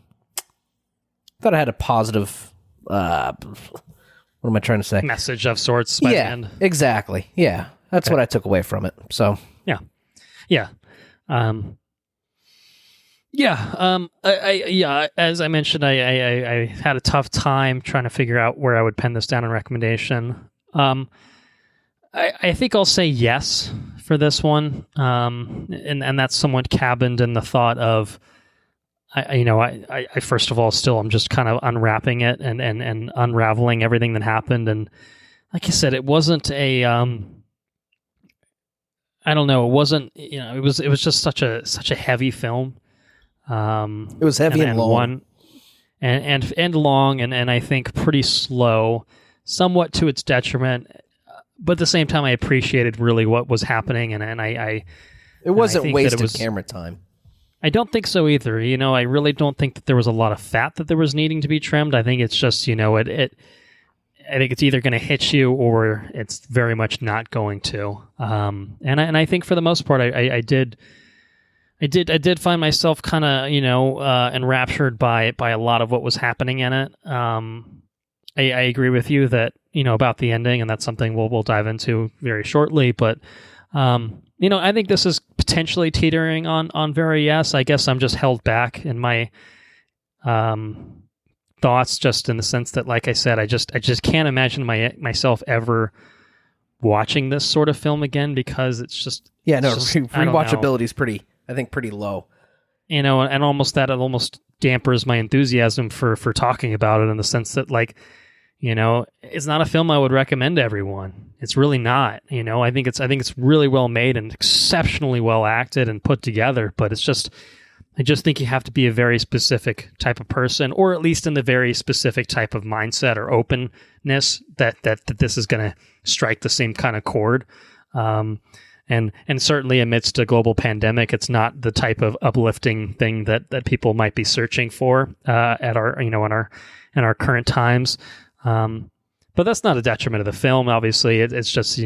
S2: am I trying to say?
S1: Message of sorts by the end.
S2: Exactly. Yeah, that's what I took away from it. So...
S1: Yeah. As I mentioned, I had a tough time trying to figure out where I would pen this down in recommendation. I think I'll say yes for this one. And that's somewhat cabined in the thought of, I first of all, still, I'm just kind of unwrapping it and unraveling everything that happened. And like I said, it wasn't a, I don't know. It wasn't. It was just such a heavy film.
S2: It was heavy and long,
S1: and long, and I think pretty slow, somewhat to its detriment. But at the same time, I appreciated really what was happening, and it
S2: wasn't wasted camera time.
S1: I don't think so either. I really don't think that there was a lot of fat that there was needing to be trimmed. I think it's just I think it's either going to hit you or it's very much not going to. And I think for the most part, I did find myself kind of enraptured by a lot of what was happening in it. I agree with you that about the ending, and that's something we'll dive into very shortly. But I think this is potentially teetering on very yes. I guess I'm just held back in my thoughts, just in the sense that, like I said, I just can't imagine myself ever watching this sort of film again, because it's just
S2: rewatchability is pretty low.
S1: And almost dampers my enthusiasm for talking about it, in the sense that, like, it's not a film I would recommend to everyone. It's really not. I think it's really well made and exceptionally well acted and put together, but I just think you have to be a very specific type of person, or at least in the very specific type of mindset or openness that this is going to strike the same kind of chord. And certainly amidst a global pandemic, it's not the type of uplifting thing that people might be searching for at our in our current times. But that's not a detriment of the film. Obviously, it's just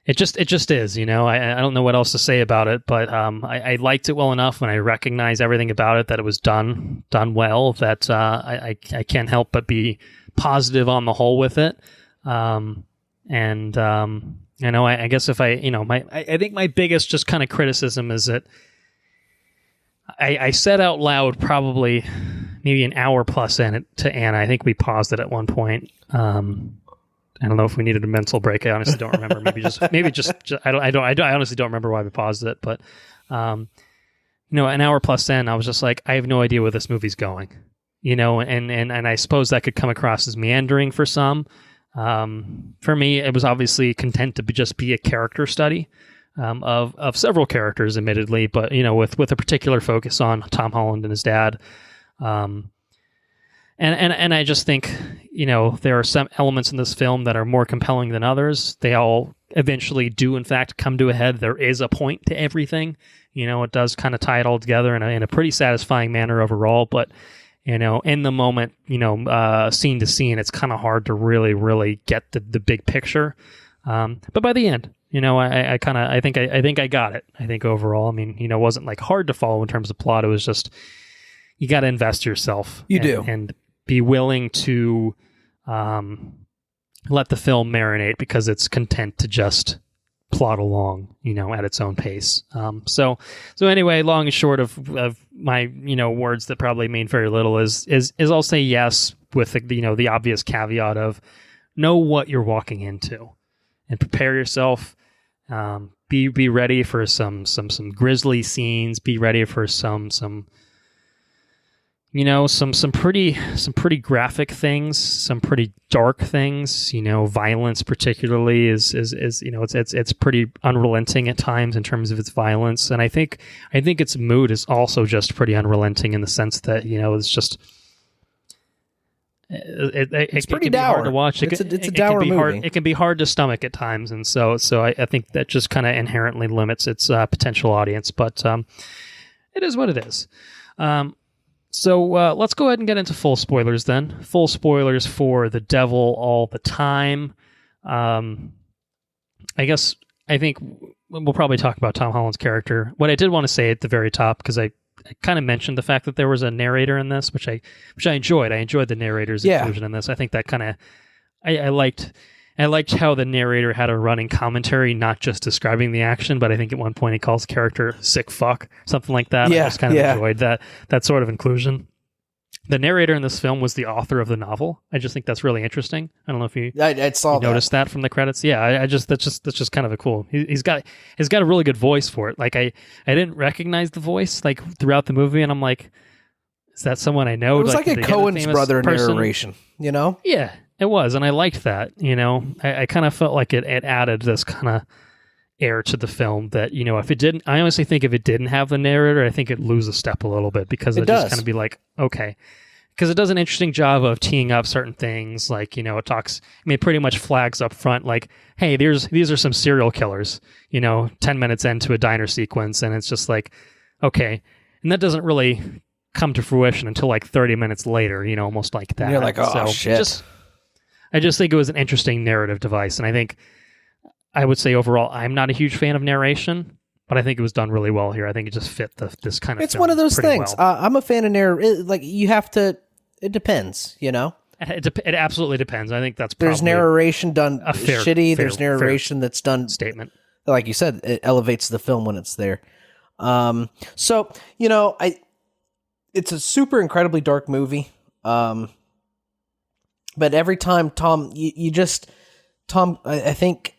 S1: it just is. I don't know what else to say about it, but I liked it well enough, and I recognize everything about it, that it was done well, that I can't help but be positive on the whole with it. I guess if I think my biggest just kind of criticism is that I said out loud probably maybe an hour plus in to Anna. I think we paused it at one point. I don't know if we needed a mental break. I honestly don't remember. Maybe just I honestly don't remember why we paused it. But an hour plus in, I was just like, I have no idea where this movie's going. And I suppose that could come across as meandering for some. For me, it was obviously content to just be a character study of several characters, admittedly, but with a particular focus on Tom Holland and his dad. And I just think, there are some elements in this film that are more compelling than others. They all eventually do, in fact, come to a head. There is a point to everything. It does kind of tie it all together in a pretty satisfying manner overall. But, in the moment, scene to scene, it's kind of hard to really, really get the big picture. But by the end, I think I got it. I think overall, it wasn't like hard to follow in terms of plot. It was just, you got to invest yourself.
S2: You do.
S1: And be willing to let the film marinate, because it's content to just plot along, at its own pace. So anyway, long and short of my, words that probably mean very little is I'll say yes with the obvious caveat of know what you're walking into and prepare yourself. Be ready for some grisly scenes. Be ready for some pretty graphic things, some pretty dark things. Violence particularly is it's pretty unrelenting at times in terms of its violence, and I think its mood is also just pretty unrelenting in the sense that it's just it's
S2: pretty
S1: can
S2: dour
S1: be hard to watch.
S2: It's a dour movie.
S1: It can be hard to stomach at times, and so I think that just kind of inherently limits its potential audience. But it is what it is. So let's go ahead and get into full spoilers then. Full spoilers for The Devil All the Time. I think we'll probably talk about Tom Holland's character. What I did want to say at the very top, because I kind of mentioned the fact that there was a narrator in this, which I enjoyed. I enjoyed the narrator's inclusion in this. I think that kind of I liked how the narrator had a running commentary, not just describing the action, but I think at one point he calls the character sick fuck, something like that.
S2: Yeah,
S1: I just kind of enjoyed that sort of inclusion. The narrator in this film was the author of the novel. I just think that's really interesting. I don't know if you noticed that from the credits. Yeah, that's just kind of a cool. He's got a really good voice for it. Like I didn't recognize the voice like throughout the movie, and I'm like, is that someone I know?
S2: It was like a Coen's brother narration,
S1: Yeah, it was, and I liked that. I kind of felt like it added this kind of air to the film that, if it didn't, I honestly think if it didn't have the narrator, I think it'd lose a step a little bit, because it just kind of be like, okay, because it does an interesting job of teeing up certain things, like, it talks, it pretty much flags up front, like, hey, these are some serial killers, 10 minutes into a diner sequence, and it's just like, okay, and that doesn't really come to fruition until like 30 minutes later, almost like that.
S2: And you're like, oh, shit.
S1: I just think it was an interesting narrative device, and I think I would say overall, I'm not a huge fan of narration, but I think it was done really well here. I think it just fit this kind of.
S2: It's one of those things.
S1: Well.
S2: I'm a fan of narration. Like you have to. It depends, It
S1: absolutely depends. I think that's
S2: there's narration done shitty. There's narration that's done
S1: statement.
S2: Like you said, it elevates the film when it's there. So it's a super incredibly dark movie. But every time Tom, I think.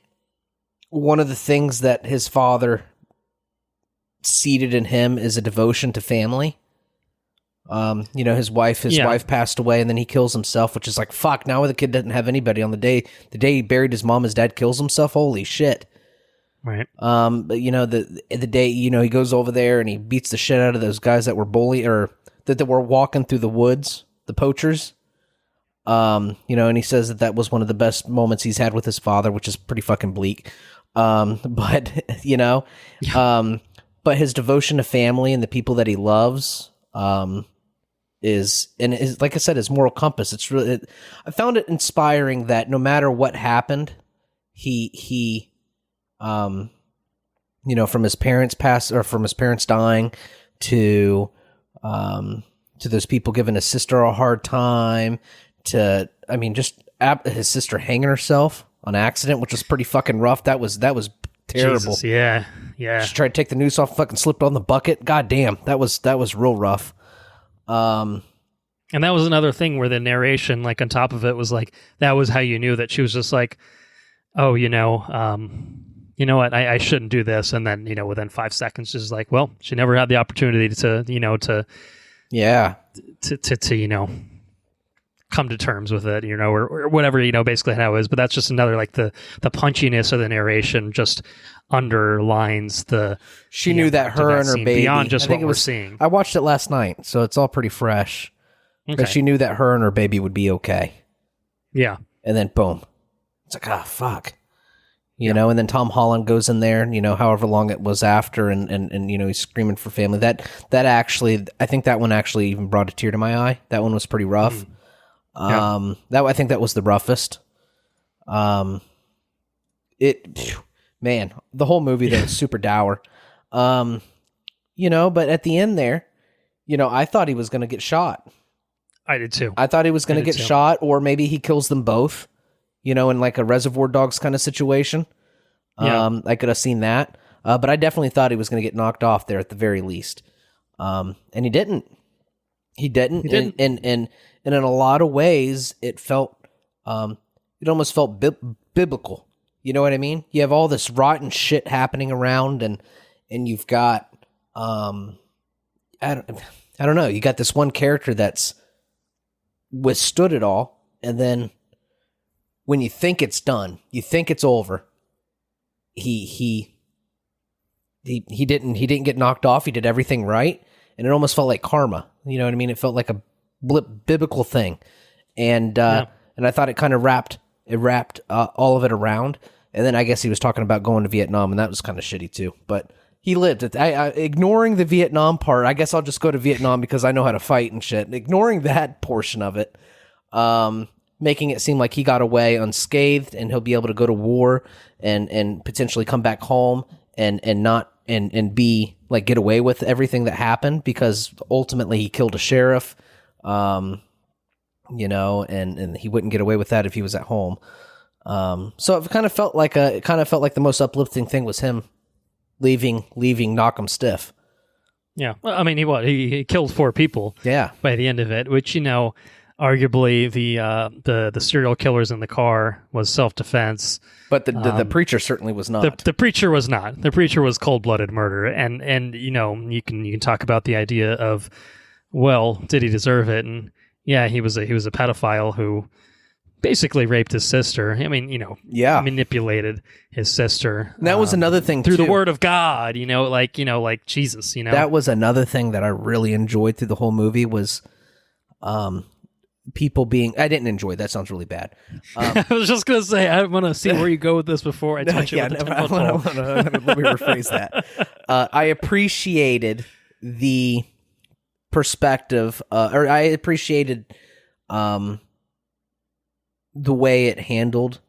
S2: One of the things that his father seeded in him is a devotion to family. His wife passed away, and then he kills himself, which is like, fuck, now the kid doesn't have anybody on the day he buried his mom, his dad kills himself. Holy shit.
S1: Right.
S2: But the day, he goes over there and he beats the shit out of those guys that were that were walking through the woods, the poachers. And he says that was one of the best moments he's had with his father, which is pretty fucking bleak. But but his devotion to family and the people that he loves, is like I said, his moral compass. It's really, I found it inspiring that no matter what happened, he from his parents dying to those people giving his sister a hard time, to his sister hanging herself on accident, which was pretty fucking rough. That was terrible.
S1: Jesus, yeah.
S2: She tried to take the noose off, fucking slipped on the bucket. God damn, that was real rough.
S1: And that was another thing where the narration, like on top of it, was like, that was how you knew that she was just like, oh, you know what, I shouldn't do this. And then, within 5 seconds, she's like, well, she never had the opportunity to come to terms with it, or whatever, basically how it is. But that's just another, like, the punchiness of the narration just underlines
S2: she knew that her and her baby,
S1: beyond just what we're seeing.
S2: I watched it last night, so it's all pretty fresh.
S1: Okay.
S2: But she knew that her and her baby would be okay.
S1: Yeah.
S2: And then boom. It's like, fuck. And then Tom Holland goes in there, however long it was after, and he's screaming for family. That actually, I think that one actually even brought a tear to my eye. That one was pretty rough. I think that was the roughest. The whole movie though was super dour. But at the end there, I thought he was going to get shot.
S1: I did too.
S2: I thought he was going to get shot, or maybe he kills them both, in like a Reservoir Dogs kind of situation. I could have seen that. But I definitely thought he was going to get knocked off there at the very least. And he didn't. He didn't. And in a lot of ways, it almost felt biblical. You know what I mean? You have all this rotten shit happening around, and you've got, I don't know, you got this one character that's withstood it all, and then when you think it's done, you think it's over, he didn't get knocked off. He did everything right, and it almost felt like karma. You know what I mean? It felt like a biblical thing, and I thought it kind of wrapped all of it around. And then I guess he was talking about going to Vietnam, and that was kind of shitty too. But he lived it. Ignoring the Vietnam part, I guess I'll just go to Vietnam because I know how to fight and shit. Ignoring that portion of it, making it seem like he got away unscathed, and he'll be able to go to war and potentially come back home and be like, get away with everything that happened, because ultimately he killed a sheriff, and he wouldn't get away with that if he was at home. So it kind of felt like the most uplifting thing was him leaving Knockemstiff.
S1: Yeah. Well, I mean, he killed 4 people.
S2: Yeah.
S1: By the end of it, which, arguably the serial killers in the car was self-defense. But
S2: the preacher certainly was not.
S1: The preacher was not. The preacher was cold-blooded murder. And you can talk about the idea of, well, did he deserve it? And yeah, he was a pedophile who basically raped his sister. I mean, manipulated his sister.
S2: And that was another thing
S1: through the word of God. Like Jesus.
S2: That was another thing that I really enjoyed through the whole movie was, people being. I didn't enjoy. That sounds really bad.
S1: I was just gonna say, I want to see where you go with this before I touch it. Let
S2: me rephrase that. I appreciated the perspective, or I appreciated the way it handled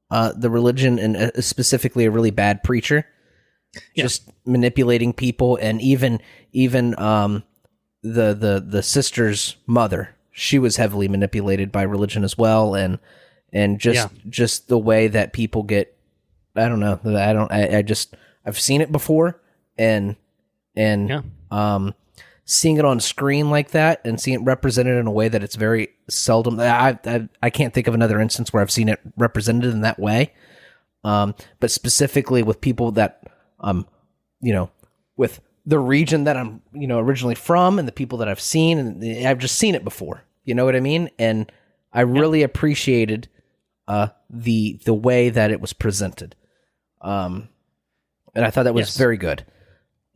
S2: the religion, and specifically a really bad preacher, just manipulating people, and even the sister's mother. She was heavily manipulated by religion as well, and just the way that people get. I don't know. I've seen it before, and seeing it on screen like that, and seeing it represented in a way that it's very seldom. I can't think of another instance where I've seen it represented in that way. But specifically with people that with the region that I'm originally from, and the people that I've seen, and I've just seen it before. You know what I mean? And I really appreciated the way that it was presented. And I thought that was very good.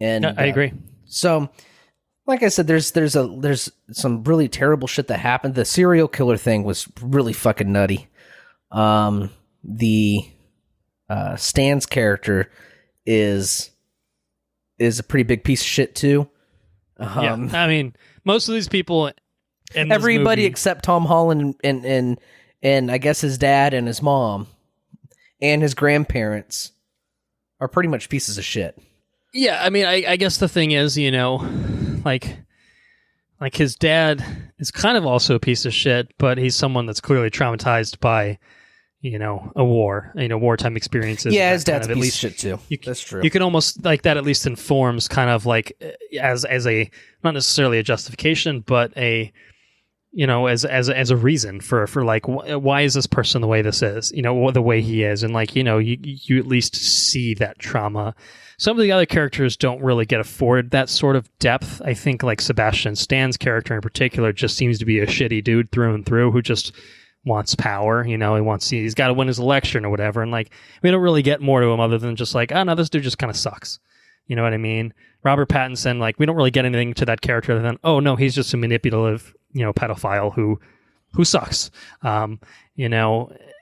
S2: And
S1: I agree.
S2: So like I said, there's some really terrible shit that happened. The serial killer thing was really fucking nutty. The Stan's character is a pretty big piece of shit too.
S1: Yeah, I mean, most of these people,
S2: everybody
S1: movie,
S2: except Tom Holland and I guess his dad and his mom and his grandparents are pretty much pieces of shit.
S1: Yeah, I mean, I guess the thing is, like his dad is kind of also a piece of shit, but he's someone that's clearly traumatized by, a war, wartime experiences.
S2: Yeah, his dad's a piece of shit too. That's true.
S1: You can almost, like, that at least informs kind of like as a, not necessarily a justification, but a, as a reason for like, why is this person the way this is, the way he is. And like, you at least see that trauma. Some of the other characters don't really get afforded that sort of depth. I think like Sebastian Stan's character in particular just seems to be a shitty dude through and through who just wants power. He's got to win his election or whatever. And like, we don't really get more to him other than just like, oh no, this dude just kind of sucks. You know what I mean? Robert Pattinson, like, we don't really get anything to that character other than, oh no, he's just a manipulative, pedophile who sucks.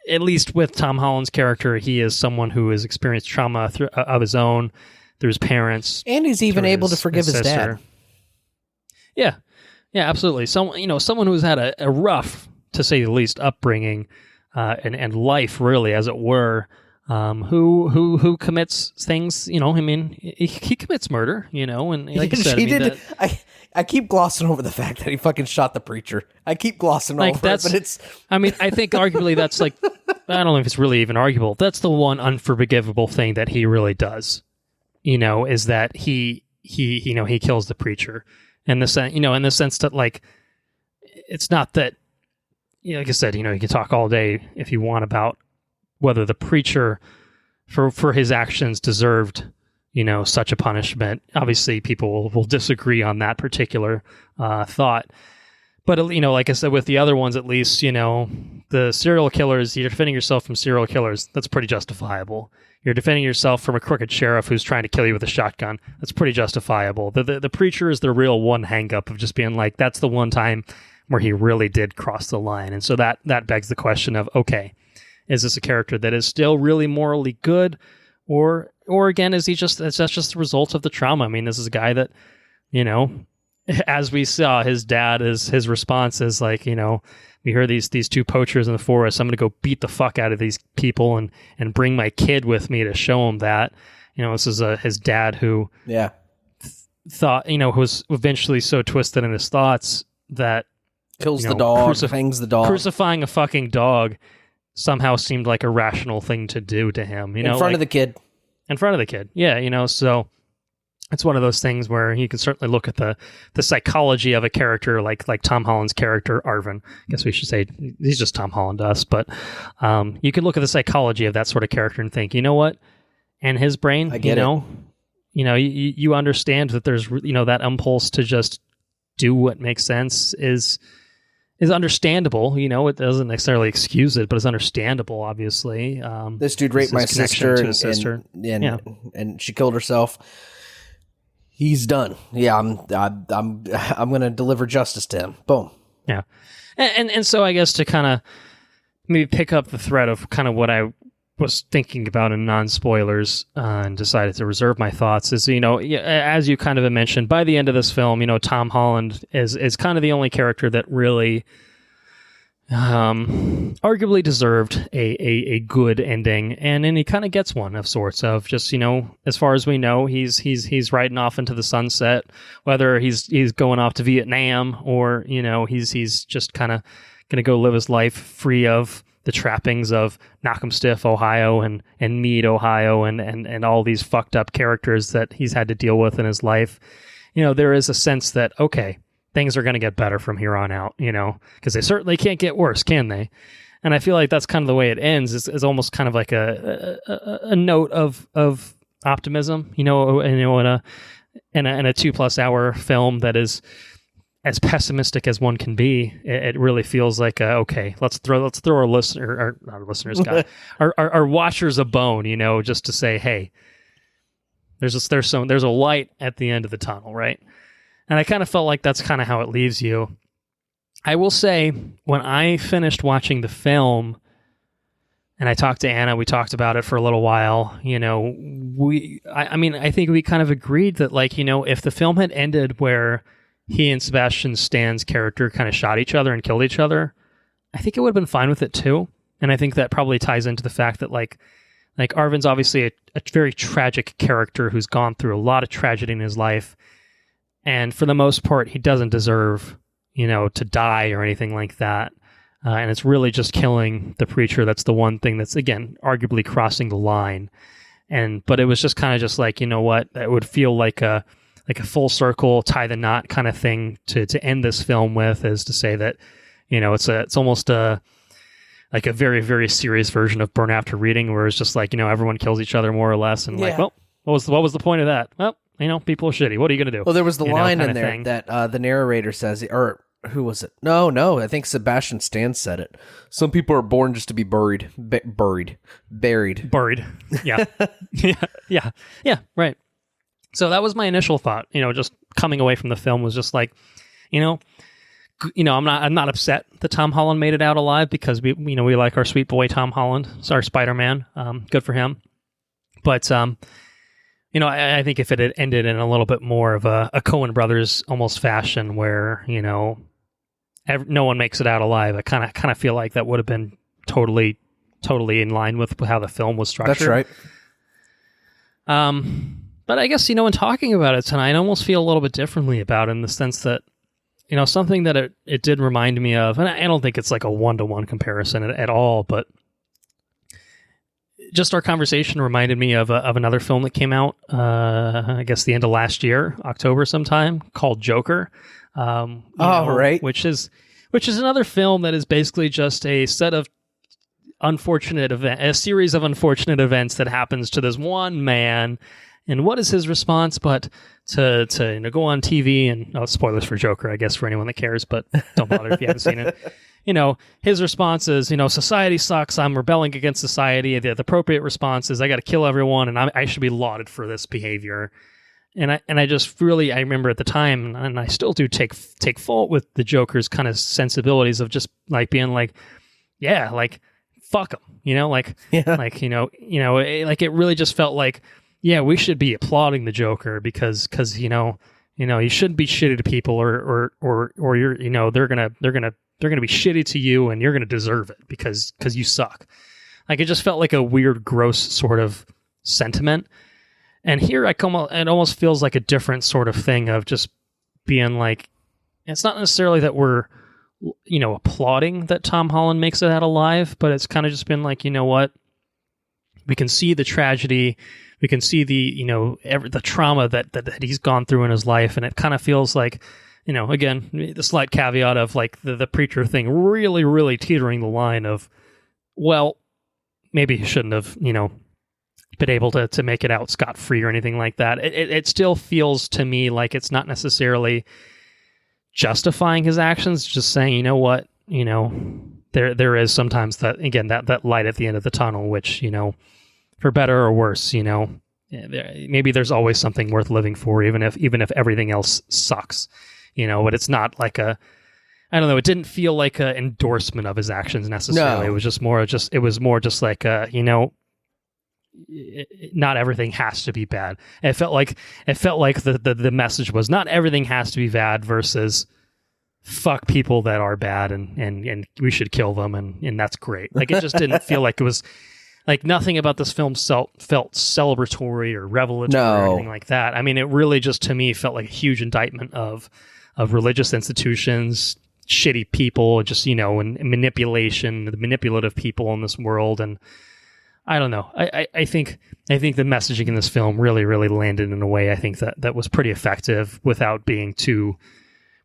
S1: At least with Tom Holland's character, he is someone who has experienced trauma of his own through his parents,
S2: and he's even able to forgive his dad.
S1: Yeah, absolutely. Someone who's had a rough, to say the least, upbringing and life, really, as it were. Who commits things? He commits murder. And like I said,
S2: I keep glossing over the fact that he fucking shot the preacher. I keep glossing over it, but it's...
S1: I mean, I think arguably that's like... I don't know if it's really even arguable. That's the one unforgivable thing that he really does, is that he kills the preacher. In the sense that, like, it's not that, like I said, you can talk all day if you want about whether the preacher for his actions deserved such a punishment. Obviously, people will disagree on that particular thought. But, like I said, with the other ones, at least, the serial killers, you're defending yourself from serial killers. That's pretty justifiable. You're defending yourself from a crooked sheriff who's trying to kill you with a shotgun. That's pretty justifiable. The preacher is the real one hang-up of just being like, that's the one time where he really did cross the line. And so that begs the question of, okay, is this a character that is still really morally good? Or again, that's just the result of the trauma? I mean, this is a guy that, as we saw, his dad his response is like, we hear these two poachers in the forest. I'm going to go beat the fuck out of these people and bring my kid with me to show him that. This is his dad who thought, who was eventually so twisted in his thoughts that
S2: kills the dog, hangs the dog.
S1: Crucifying a fucking dog somehow seemed like a rational thing to do to him.
S2: In front of the kid.
S1: In front of the kid. Yeah, so it's one of those things where you can certainly look at the psychology of a character like Tom Holland's character, Arvin. I guess we should say he's just Tom Holland to us, but you can look at the psychology of that sort of character and think, you know what? And his brain,
S2: I get it.
S1: You understand that there's, that impulse to just do what makes sense is understandable. It doesn't necessarily excuse it, but it's understandable, obviously.
S2: This dude raped my sister, and she killed herself. He's done. Yeah, I'm going to deliver justice to him. Boom.
S1: Yeah. And so I guess to kind of maybe pick up the thread of kind of what I was thinking about in non-spoilers and decided to reserve my thoughts is, as you kind of mentioned, by the end of this film, Tom Holland is kind of the only character that really arguably deserved a good ending, and then he kind of gets one of sorts of just, as far as we know, he's riding off into the sunset, whether he's going off to Vietnam or, he's just kind of going to go live his life free of the trappings of Knockemstiff, Ohio, and Meade, Ohio, and all these fucked up characters that he's had to deal with in his life. There is a sense that, okay, things are going to get better from here on out, because they certainly can't get worse, can they? And I feel like that's kind of the way it ends. Is almost kind of like a note of optimism, in a 2+ hour film that is as pessimistic as one can be. It really feels like okay, let's throw our our watchers a bone, just to say, hey, there's a light at the end of the tunnel, right? And I kind of felt like that's kind of how it leaves you. I will say, when I finished watching the film, and I talked to Anna, we talked about it for a little while, you know, I think we kind of agreed that, like, you know, if the film had ended where he and Sebastian Stan's character kind of shot each other and killed each other, I think it would have been fine with it too. And I think that probably ties into the fact that, like Arvin's obviously a very tragic character who's gone through a lot of tragedy in his life. And for the most part, he doesn't deserve, you know, to die or anything like that. And it's really just killing the preacher. That's the one thing that's, again, arguably crossing the line. But it was just kind of just like, you know what, it would feel like a full circle, tie the knot kind of thing to end this film with, is to say that, you know, it's almost like a very, very serious version of Burn After Reading, where it's just like, you know, everyone kills each other more or less. And like, well, what was the point of that? Well, you know, people are shitty. What are you going to do?
S2: Well, there was the line in there that the narrator says, or who was it? No, I think Sebastian Stan said it. Some people are born just to be buried.
S1: Yeah. Yeah, right. So that was my initial thought, you know, just coming away from the film was just like, you know, I'm not upset that Tom Holland made it out alive, because we like our sweet boy Tom Holland, our Spider-Man. Good for him. But you know, I think if it had ended in a little bit more of a Coen Brothers almost fashion, where, you know, no one makes it out alive, I kind of feel like that would have been totally in line with how the film was structured.
S2: That's right.
S1: But I guess, you know, in talking about it tonight, I almost feel a little bit differently about it, in the sense that, you know, something that it did remind me of, and I don't think it's like a one-to-one comparison at all, but just our conversation reminded me of another film that came out, I guess the end of last year, October sometime, called Joker.
S2: Right.
S1: Which is another film that is basically just a set of a series of unfortunate events that happens to this one man. And what is his response but to you know, go on TV and, spoilers for Joker, I guess, for anyone that cares, but don't bother if you haven't seen it. You know, his response is, you know, society sucks, I'm rebelling against society. The appropriate response is, I got to kill everyone, and I should be lauded for this behavior. And I just really, I remember at the time, and I still do take fault with the Joker's kind of sensibilities of just like being like, yeah, like, fuck him, you know, like, like, you know, like, it really just felt like, yeah, we should be applauding the Joker because you know, you shouldn't be shitty to people, or you're, you know, they're gonna be shitty to you, and you're gonna deserve it because you suck. Like, it just felt like a weird, gross sort of sentiment. And here it almost feels like a different sort of thing of just being like, it's not necessarily that we're, you know, applauding that Tom Holland makes it out alive, but it's kind of just been like, you know what, we can see the tragedy, we can see the, you know, the trauma that he's gone through in his life, and it kind of feels like, you know, again, the slight caveat of like the preacher thing really, really teetering the line of, well, maybe he shouldn't have, you know, been able to make it out scot-free or anything like that. It still feels to me like it's not necessarily justifying his actions, just saying, you know what, you know, there is sometimes that, again, that light at the end of the tunnel, which, you know, for better or worse, you know, maybe there's always something worth living for, even if everything else sucks, you know. But it's not like I don't know, it didn't feel like an endorsement of his actions necessarily.
S2: No.
S1: It was more just like, you know, not everything has to be bad. It felt like the message was, not everything has to be bad versus fuck people that are bad and we should kill them and that's great. Like, it just didn't feel like it was, like, nothing about this film felt celebratory or revelatory or anything like that. I mean, it really just, to me, felt like a huge indictment of religious institutions, shitty people, just, you know, and manipulation, the manipulative people in this world. And I don't know. I think the messaging in this film really, really landed in a way, I think, that was pretty effective without being too,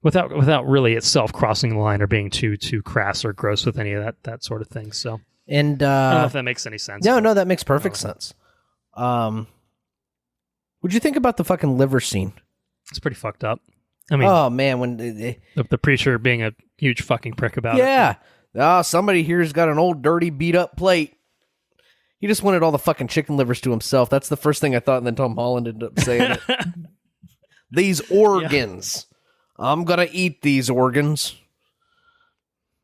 S1: without really itself crossing the line or being too crass or gross with any of that sort of thing. So, and I don't know if that makes any sense.
S2: No, that makes perfect sense. What'd you think about the fucking liver scene?
S1: It's pretty fucked up. I mean,
S2: oh man, when
S1: the preacher being a huge fucking prick about it.
S2: Yeah. Somebody here's got an old dirty beat up plate. He just wanted all the fucking chicken livers to himself. That's the first thing I thought, and then Tom Holland ended up saying it. These organs. I'm gonna eat these organs.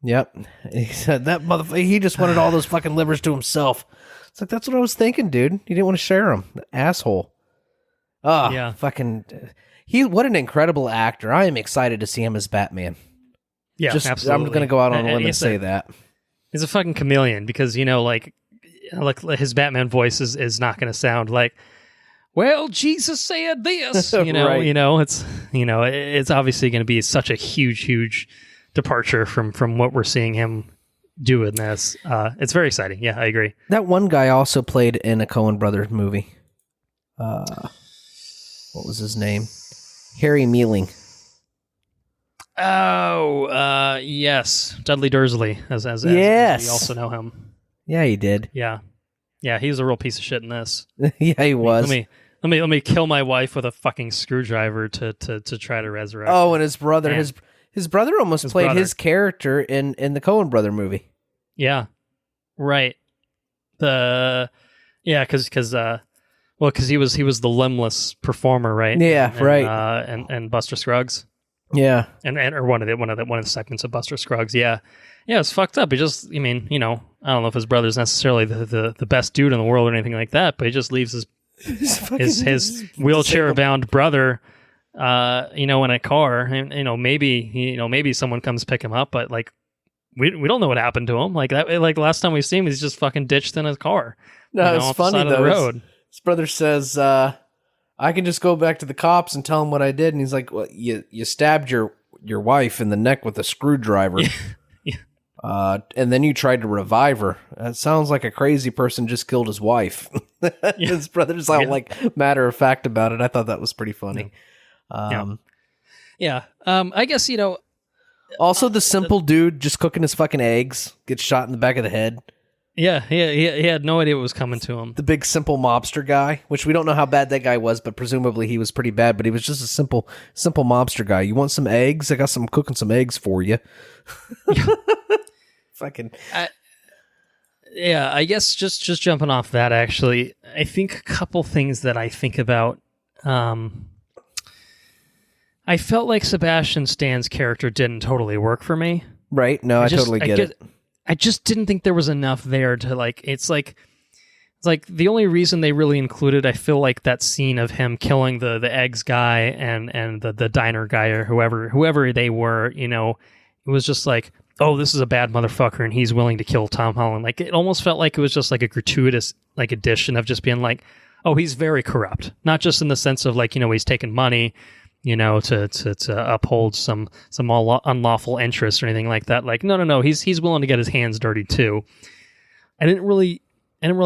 S2: Yep. He said that motherfucker, he just wanted all those fucking livers to himself. It's like, that's what I was thinking, dude. He didn't want to share them. The asshole. Oh, yeah. Fucking. What an incredible actor. I am excited to see him as Batman.
S1: Yeah, absolutely.
S2: I'm going to go out on a limb and say that.
S1: He's a fucking chameleon because, like his Batman voice is not going to sound like, well, Jesus said this, right. It's obviously going to be such a huge departure from what we're seeing him do in this. It's very exciting. Yeah, I agree.
S2: That one guy also played in a Coen Brothers movie. What was his name? Harry Mealing.
S1: Oh, yes, Dudley Dursley, as we also know him.
S2: Yeah, he did.
S1: Yeah, he was a real piece of shit in this.
S2: Yeah, he was.
S1: Let me kill my wife with a fucking screwdriver to try to resurrect.
S2: Oh, and his brother, his brother almost played his character in the Coen Brother movie.
S1: Yeah, right. Because he was the limbless performer, right?
S2: Yeah, right.
S1: And Buster Scruggs.
S2: Yeah,
S1: or one of the segments of Buster Scruggs. Yeah, it's fucked up. It just, I don't know if his brother's necessarily the best dude in the world or anything like that, but he just leaves his wheelchair bound brother, in a car, and maybe someone comes pick him up, but like we don't know what happened to him. Like that, like last time we see him, he's just fucking ditched in his car.
S2: No, it's funny though. His brother says, I can just go back to the cops and tell them what I did. And he's like, well, you stabbed your wife in the neck with a screwdriver. Yeah. And then you tried to revive her. That sounds like a crazy person just killed his wife. His brother's all like matter of fact about it. I thought that was pretty funny.
S1: I guess,
S2: also the simple dude just cooking his fucking eggs gets shot in the back of the head.
S1: Yeah, he had no idea what was coming to him.
S2: The big simple mobster guy, which we don't know how bad that guy was, but presumably he was pretty bad. But he was just a simple mobster guy. You want some eggs? I got cooking some eggs for you. Fucking.
S1: I guess just jumping off that. Actually, I think a couple things that I think about. I felt like Sebastian Stan's character didn't totally work for me.
S2: Right? No, I totally get it.
S1: I just didn't think there was enough there to it's like the only reason they really included, I feel like that scene of him killing the eggs guy and the diner guy or whoever they were, it was just like, oh, this is a bad motherfucker and he's willing to kill Tom Holland. Like it almost felt like it was just like a gratuitous like addition of just being like, oh, he's very corrupt. Not just in the sense of like, he's taking money, to uphold some unlawful interests or anything like that. Like, no, he's willing to get his hands dirty too. I didn't really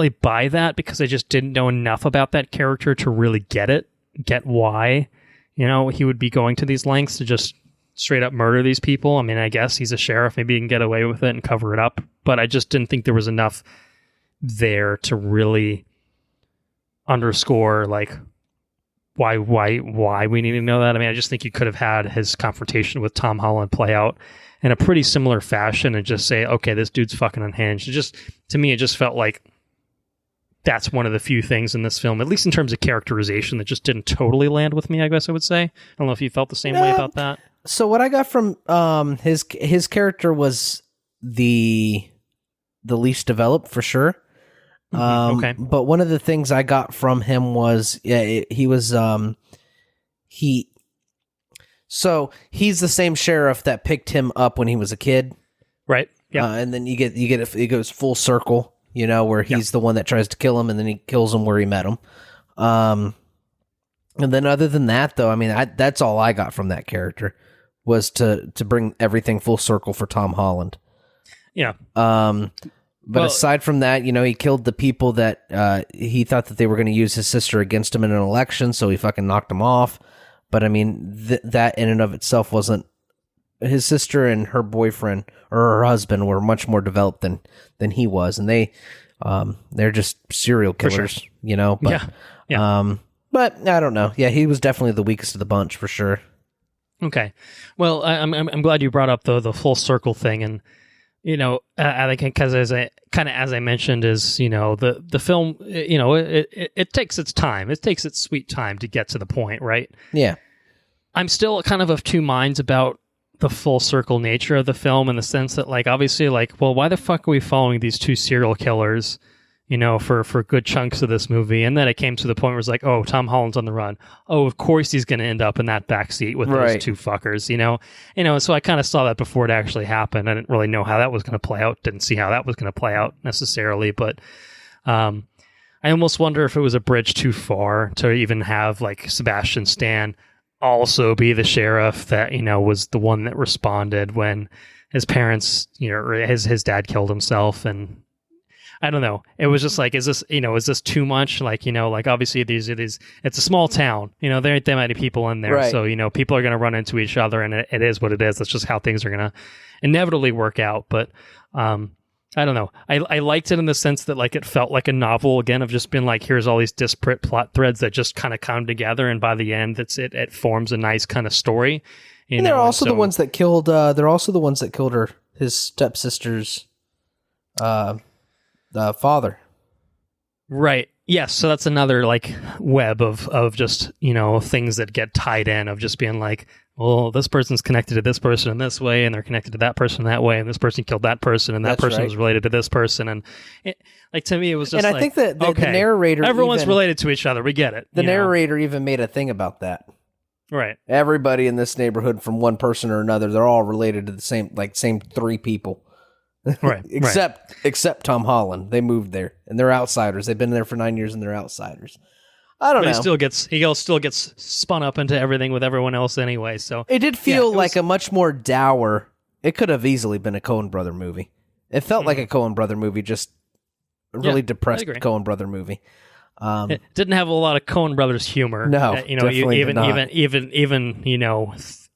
S1: buy that because I just didn't know enough about that character to really get why, he would be going to these lengths to just straight up murder these people. I mean, I guess he's a sheriff, maybe he can get away with it and cover it up, but I just didn't think there was enough there to really underscore like why we need to know that. I mean, I just think you could have had his confrontation with Tom Holland play out in a pretty similar fashion and just say, okay, this dude's fucking unhinged. To me, it just felt like that's one of the few things in this film, at least in terms of characterization, that just didn't totally land with me, I guess I would say. I don't know if you felt the same way about that.
S2: So what I got from his character was the least developed for sure. Okay. But one of the things I got from him was he's the same sheriff that picked him up when he was a kid,
S1: right? Yeah,
S2: and then it goes full circle, where he's the one that tries to kill him, and then he kills him where he met him. And then other than that, though, I mean, that's all I got from that character was to bring everything full circle for Tom Holland.
S1: Yeah.
S2: But aside from that, he killed the people that he thought that they were going to use his sister against him in an election, so he fucking knocked them off. But I mean, that in and of itself wasn't. His sister and her boyfriend or her husband were much more developed than he was, and they're just serial killers, sure. But, yeah. But I don't know. Yeah, he was definitely the weakest of the bunch for sure.
S1: Okay, well, I'm glad you brought up the full circle thing, and I think because as I mentioned, is the film, it takes its time. It takes its sweet time to get to the point, right?
S2: Yeah.
S1: I'm still kind of two minds about the full circle nature of the film, in the sense that, like, obviously, like, well, why the fuck are we following these two serial killers, you know, for good chunks of this movie? And then it came to the point where it's like, oh, Tom Holland's on the run. Oh, of course he's going to end up in that backseat with those two fuckers, you know? And so I kind of saw that before it actually happened. I didn't really know how that was going to play out. Didn't see how that was going to play out necessarily. But I almost wonder if it was a bridge too far to even have, like, Sebastian Stan also be the sheriff that, you know, was the one that responded when his parents, you know, or his dad killed himself. And I don't know. It was just like, is this too much? Like, you know, like, obviously these it's a small town, you know, there ain't that many people in there. Right. So, you know, people are going to run into each other, and it is what it is. That's just how things are going to inevitably work out. But, I don't know. I liked it in the sense that, like, it felt like a novel again, of just being like, here's all these disparate plot threads that just kind of come together, and by the end, it forms a nice kind of story.
S2: And they're also the ones that killed. They're also the ones that killed his stepsister's father.
S1: Right. Yes. So that's another, like, web of just, you know, things that get tied in, of just being like, well, this person's connected to this person in this way, and they're connected to that person that way, and this person killed that person, and that person was related to this person. And like, to me, it was just,
S2: and I think that the narrator,
S1: everyone's related to each other. We get it.
S2: The narrator even made a thing about that.
S1: Right.
S2: Everybody in this neighborhood, from one person or another, they're all related to the same three people.
S1: Right.
S2: except Tom Holland. They moved there, and they're outsiders. They've been there for 9 years, and they're outsiders. I don't know.
S1: He still gets spun up into everything with everyone else anyway. So
S2: it did feel like a much more dour. It could have easily been a Coen brother movie. It felt like a Coen brother movie, just a really depressed Coen brother movie.
S1: It didn't have a lot of Coen brothers humor.
S2: No,
S1: you know, even you know,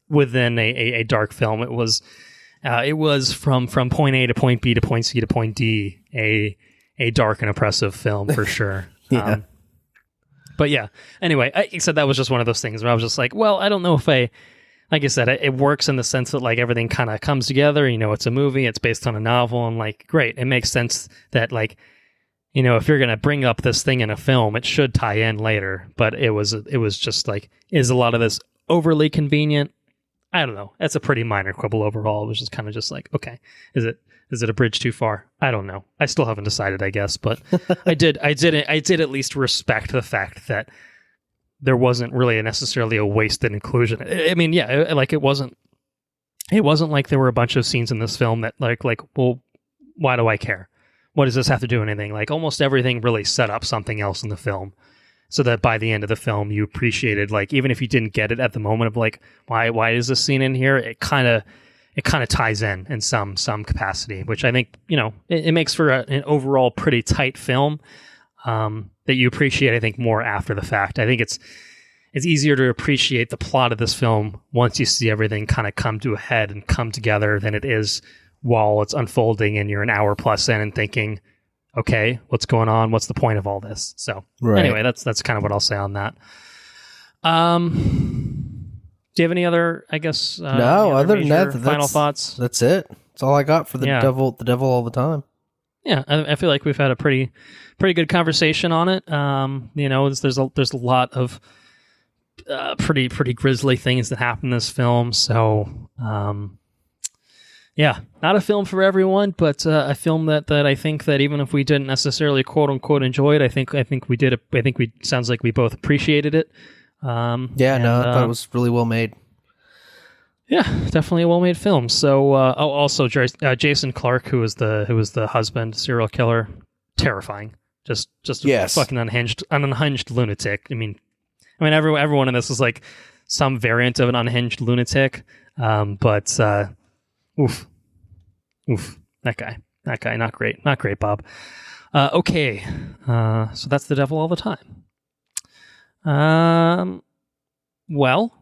S1: within a dark film, it was from point A to point B to point C to point D, a dark and oppressive film for sure.
S2: Yeah.
S1: But yeah, anyway, I said that was just one of those things where I was just like, well, I don't know if like I said, it works in the sense that, like, everything kind of comes together. You know, it's a movie, it's based on a novel, and, like, great. It makes sense that, like, you know, if you're going to bring up this thing in a film, it should tie in later. But it was just like, is a lot of this overly convenient? I don't know. That's a pretty minor quibble overall. It was just kind of just like, okay, is it a bridge too far? I don't know. I still haven't decided, I guess, but I did at least respect the fact that there wasn't really necessarily a wasted inclusion. I mean, yeah, like, it wasn't like there were a bunch of scenes in this film that like, well, why do I care? What does this have to do with anything? Like, almost everything really set up something else in the film, so that by the end of the film, you appreciated, like, even if you didn't get it at the moment of, like, why is this scene in here? It kind of ties in some capacity, which I think, you know, it makes for an overall pretty tight film that you appreciate, I think, more after the fact. I think it's easier to appreciate the plot of this film once you see everything kind of come to a head and come together than it is while it's unfolding and you're an hour plus in and thinking, okay, what's going on? What's the point of all this? So anyway, that's kind of what I'll say on that. Do you have any other, I guess,
S2: no, other than that,
S1: final thoughts?
S2: That's it. That's all I got for the devil all the time.
S1: Yeah, I feel like we've had a pretty good conversation on it. You know, there's a lot of pretty grisly things that happen in this film. So, yeah, not a film for everyone, but a film that I think that even if we didn't necessarily quote unquote enjoy it, I think we did. Sounds like we both appreciated it. I thought it was really well made. Yeah, definitely a well-made film. So, also Jason Clarke, who was the husband, serial killer, terrifying. Just a fucking unhinged lunatic. I mean, everyone in this is like some variant of an unhinged lunatic. But oof, that guy, not great, Bob. Okay, so that's the devil all the time. Well,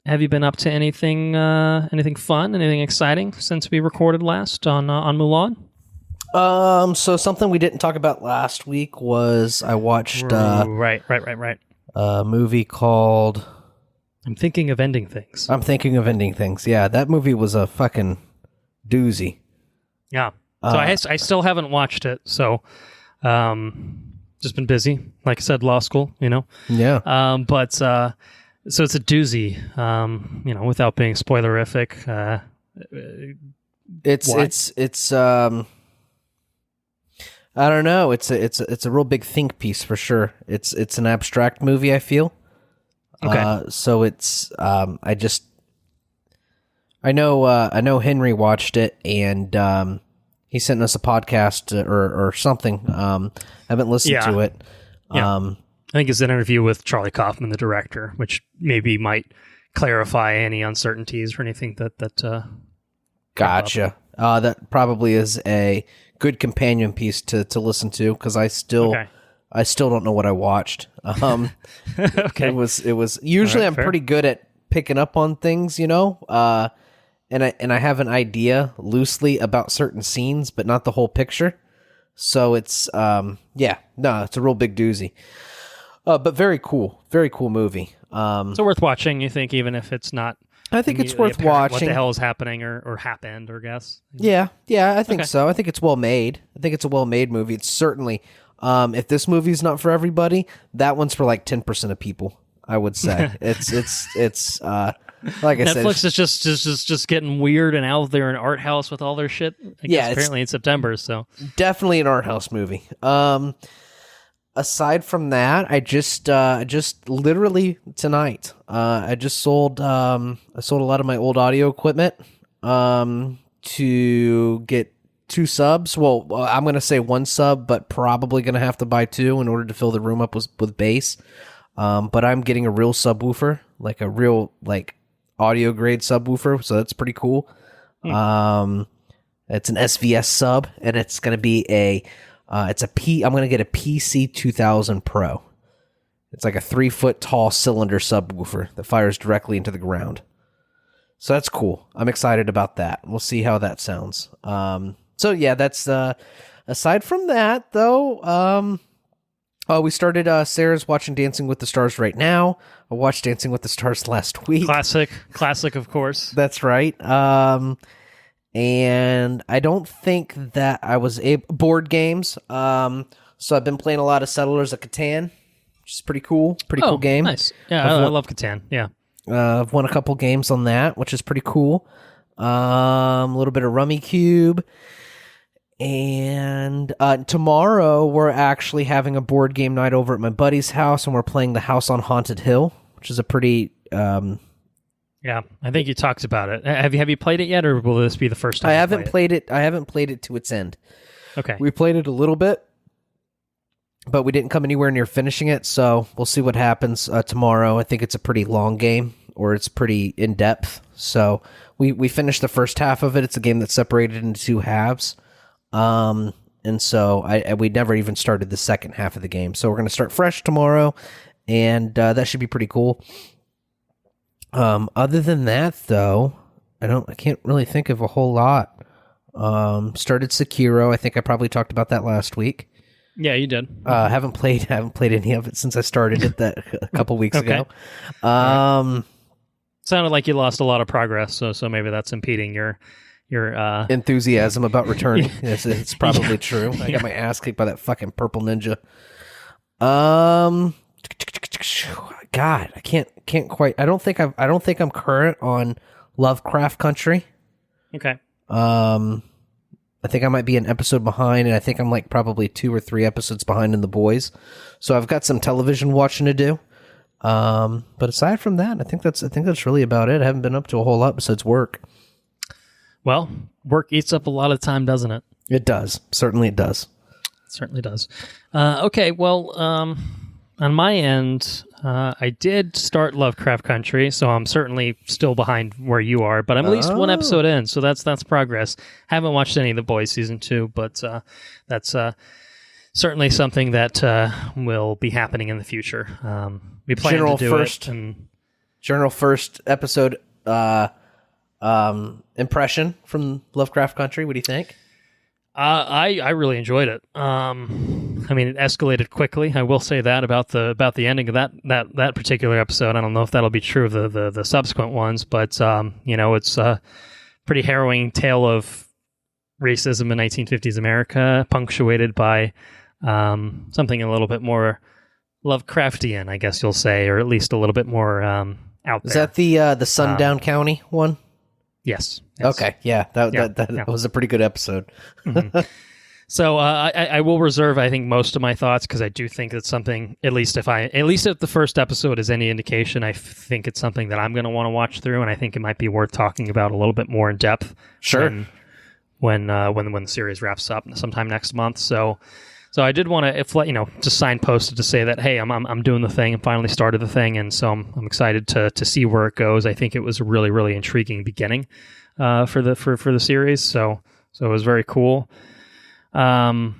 S1: have you been up to anything fun, anything exciting since we recorded last on Mulan?
S2: So something we didn't talk about last week was I watched
S1: right.
S2: A movie called
S1: I'm Thinking of Ending Things.
S2: Yeah, that movie was a fucking doozy.
S1: Yeah. So I still haven't watched it. So, just been busy. Like I said, law school, you know?
S2: Yeah.
S1: But So it's a doozy, without being spoilerific.
S2: It's I don't know. It's a real big think piece for sure. It's an abstract movie, I feel.
S1: Okay.
S2: So it's I know Henry watched it, and he sent us a podcast or something. I haven't listened to it.
S1: Yeah. I think it's an interview with Charlie Kaufman, the director, which maybe might clarify any uncertainties or anything that.
S2: Gotcha. That probably is a good companion piece to listen to, because I still don't know what I watched.
S1: Okay.
S2: It was usually I'm pretty good at picking up on things, and I have an idea loosely about certain scenes, but not the whole picture. So it's it's a real big doozy. But very cool movie.
S1: So worth watching, you think, even if it's not.
S2: I think it's worth watching.
S1: What the hell is happening or happened, or guess?
S2: Yeah, I think so. I think it's well made. I think it's a well made movie. It's certainly, if this movie's not for everybody, that one's for like 10% of people, I would say. It's like I said,
S1: Netflix is just getting weird and out there in art house with all their shit. I guess apparently in September. So
S2: definitely an art house movie. Aside from that, I just literally tonight, I just sold a lot of my old audio equipment to get 2 subs. Well, I'm going to say 1 sub, but probably going to have to buy 2 in order to fill the room up with bass. But I'm getting a real subwoofer, like a real audio grade subwoofer, so that's pretty cool. It's an SVS sub, and it's going to be I'm going to get a PC 2000 Pro. It's like a 3-foot tall cylinder subwoofer that fires directly into the ground. So that's cool. I'm excited about that. We'll see how that sounds. That's aside from that though. We started Sarah's watching Dancing with the Stars right now. I watched Dancing with the Stars last week.
S1: Classic, of course.
S2: That's right. And I don't think that I was board games. So I've been playing a lot of Settlers of Catan, which is pretty cool. Cool game.
S1: Nice. Yeah, I love Catan. Yeah.
S2: I've won a couple games on that, which is pretty cool. A little bit of Rummy Cube. And tomorrow we're actually having a board game night over at my buddy's house, and we're playing The House on Haunted Hill, which is a pretty...
S1: Yeah, I think you talked about it. Have you played it yet, or will this be the first time?
S2: I haven't played it. I haven't played it to its end.
S1: Okay.
S2: We played it a little bit, but we didn't come anywhere near finishing it, so we'll see what happens tomorrow. I think it's a pretty long game, or it's pretty in-depth. So we finished the first half of it. It's a game that's separated into 2 halves. And so we never even started the second half of the game. So we're going to start fresh tomorrow, and that should be pretty cool. Other than that, though, I can't really think of a whole lot. Started Sekiro. I think I probably talked about that last week.
S1: Yeah, you did.
S2: Haven't played any of it since I started it a couple weeks ago.
S1: Sounded like you lost a lot of progress, so maybe that's impeding your
S2: enthusiasm about returning. Yes, it's probably true. I got my ass kicked by that fucking purple ninja. God, I can't quite. I don't think I'm current on Lovecraft Country.
S1: Okay.
S2: I think I might be an episode behind, and I think I'm like probably 2 or 3 episodes behind in The Boys. So I've got some television watching to do. But aside from that, I think that's really about it. I haven't been up to a whole lot besides work.
S1: Well, work eats up a lot of time, doesn't it?
S2: It does. Certainly it does.
S1: It certainly does. Okay, well, on my end, I did start Lovecraft Country, so I'm certainly still behind where you are, but I'm at least 1 episode in, so that's progress. Haven't watched any of The Boys season 2, but that's certainly something that will be happening in the future. We plan to do it.
S2: General first episode impression from Lovecraft Country. What do you think?
S1: I really enjoyed it. I mean, it escalated quickly. I will say that about the ending of that particular episode. I don't know if that'll be true of the subsequent ones, but it's a pretty harrowing tale of racism in 1950s America, punctuated by something a little bit more Lovecraftian, I guess you'll say, or at least a little bit more out there.
S2: Is that the Sundown County one?
S1: Yes.
S2: Okay, yeah, that was a pretty good episode.
S1: Mm-hmm. So I will reserve, I think, most of my thoughts because I do think it's something. At least if the first episode is any indication, I think it's something that I'm going to want to watch through, and I think it might be worth talking about a little bit more in depth.
S2: Sure.
S1: When the series wraps up sometime next month. So I did want to, just signpost it to say that, hey, I'm doing the thing and finally started the thing, and so I'm excited to see where it goes. I think it was a really, really intriguing beginning for the series. So it was very cool. What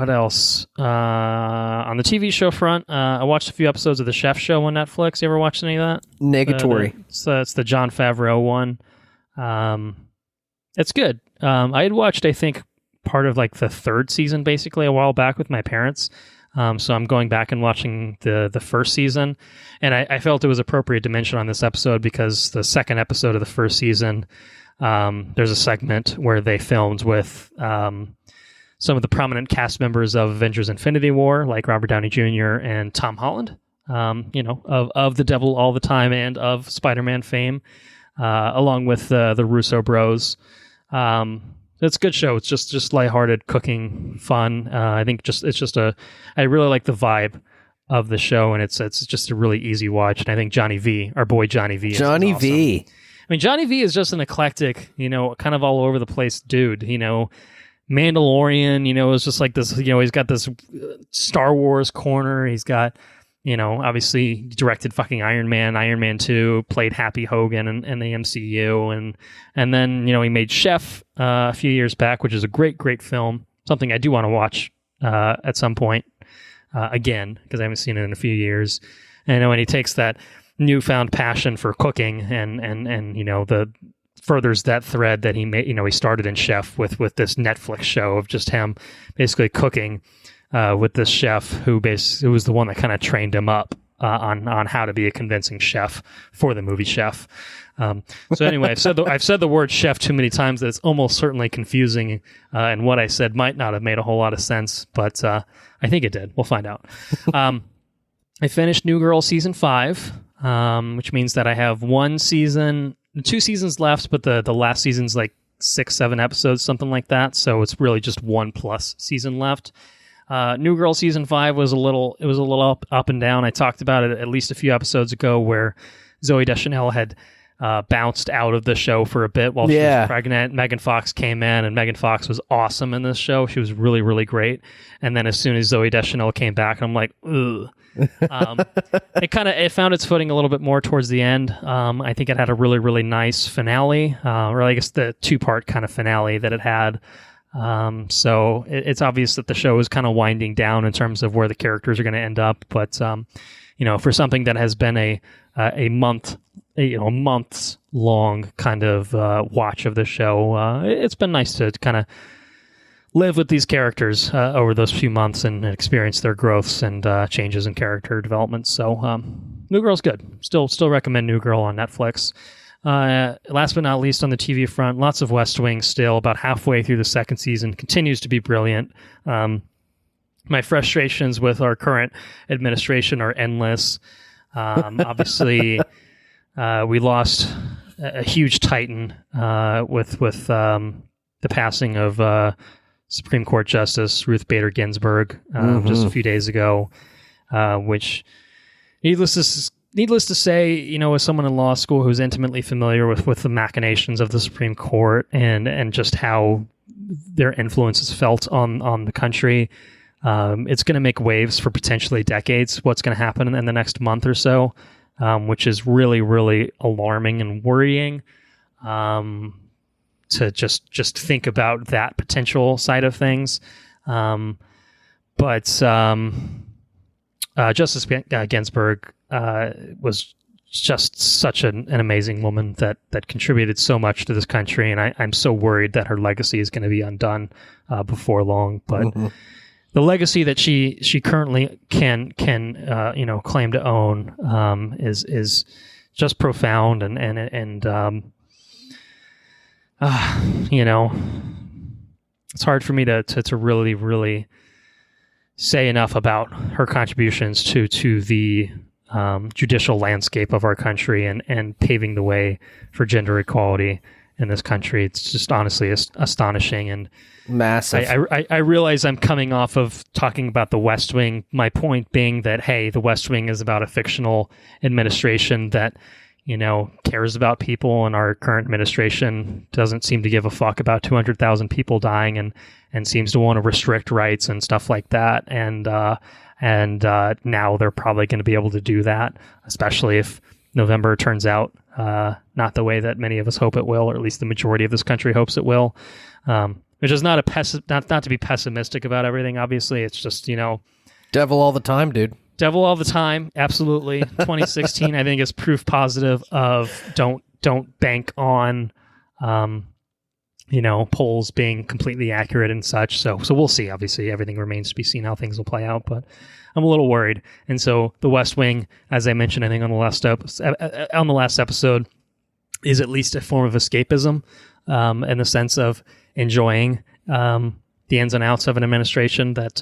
S1: else? On the TV show front, I watched a few episodes of The Chef Show on Netflix. You ever watched any of that?
S2: Negatory.
S1: It's the Jon Favreau one. It's good. I had watched, I think, part of like the third season basically a while back with my parents. So I'm going back and watching the first season, and I felt it was appropriate to mention on this episode because the second episode of the first season, there's a segment where they filmed with some of the prominent cast members of Avengers Infinity War, like Robert Downey Jr. and Tom Holland, of The Devil All the Time and of Spider-Man fame, along with the Russo bros. It's a good show. It's just lighthearted, cooking, fun. I think I really like the vibe of the show, and it's just a really easy watch. And I think our boy Johnny V.
S2: Johnny V.
S1: I mean, Johnny V is just an eclectic, kind of all over the place dude. Mandalorian, is just like this. He's got this Star Wars corner. He's got, obviously directed fucking Iron Man 2, played Happy Hogan in the MCU, and then he made Chef a few years back, which is a great film. Something I do want to watch at some point again because I haven't seen it in a few years. And when he takes that newfound passion for cooking and the furthers that thread that he made, he started in Chef with this Netflix show of just him basically cooking with this chef who was the one that kind of trained him up on how to be a convincing chef for the movie Chef. So anyway, I've said the word chef too many times that it's almost certainly confusing, and what I said might not have made a whole lot of sense, but I think it did. We'll find out. I finished New Girl season 5, which means that I have 2 seasons left, but the last season's like 6-7 episodes, something like that. So it's really just 1+ season left. New Girl season 5 was a little up and down. I talked about it at least a few episodes ago where Zooey Deschanel had bounced out of the show for a bit while she was pregnant. Megan Fox came in, and Megan Fox was awesome in this show. She was really, really great. And then as soon as Zooey Deschanel came back, I'm like, ugh. It found its footing a little bit more towards the end. I think it had a really, really nice finale, or I guess the 2-part kind of finale that it had. So it's obvious that the show is kind of winding down in terms of where the characters are going to end up. But for something that has been a months long kind of watch of the show, it's been nice to kind of live with these characters over those few months and experience their growths and changes in character development. So New Girl's good. Still recommend New Girl on Netflix. Last but not least, on the TV front, lots of West Wing still. About halfway through the second season, continues to be brilliant. My frustrations with our current administration are endless. Obviously, we lost a huge titan with the passing of Supreme Court Justice Ruth Bader Ginsburg just a few days ago, which, needless to say, as someone in law school who's intimately familiar with the machinations of the Supreme Court and just how their influence is felt on the country, it's going to make waves for potentially decades. What's going to happen in the next month or so, which is really, really alarming and worrying. To just think about that potential side of things. But Justice Ginsburg was just such an amazing woman that contributed so much to this country, and I'm so worried that her legacy is going to be undone before long. But the legacy that she currently can claim to own is just profound and it's hard for me to really, really say enough about her contributions to the judicial landscape of our country and paving the way for gender equality in this country. It's just honestly astonishing and
S2: massive.
S1: I realize I'm coming off of talking about the West Wing. My point being that, hey, the West Wing is about a fictional administration that, cares about people, and our current administration doesn't seem to give a fuck about 200,000 people dying and seems to want to restrict rights and stuff like that. And now they're probably going to be able to do that, especially if November turns out not the way that many of us hope it will, or at least the majority of this country hopes it will. Which is not to be pessimistic about everything. Obviously, it's just
S2: devil all the time, dude.
S1: Devil all the time, absolutely. 2016, I think, is proof positive of don't bank on polls being completely accurate and such. So we'll see. Obviously, everything remains to be seen how things will play out, but I'm a little worried. And so the West Wing, as I mentioned, I think on the last episode, is at least a form of escapism, in the sense of enjoying the ins and outs of an administration that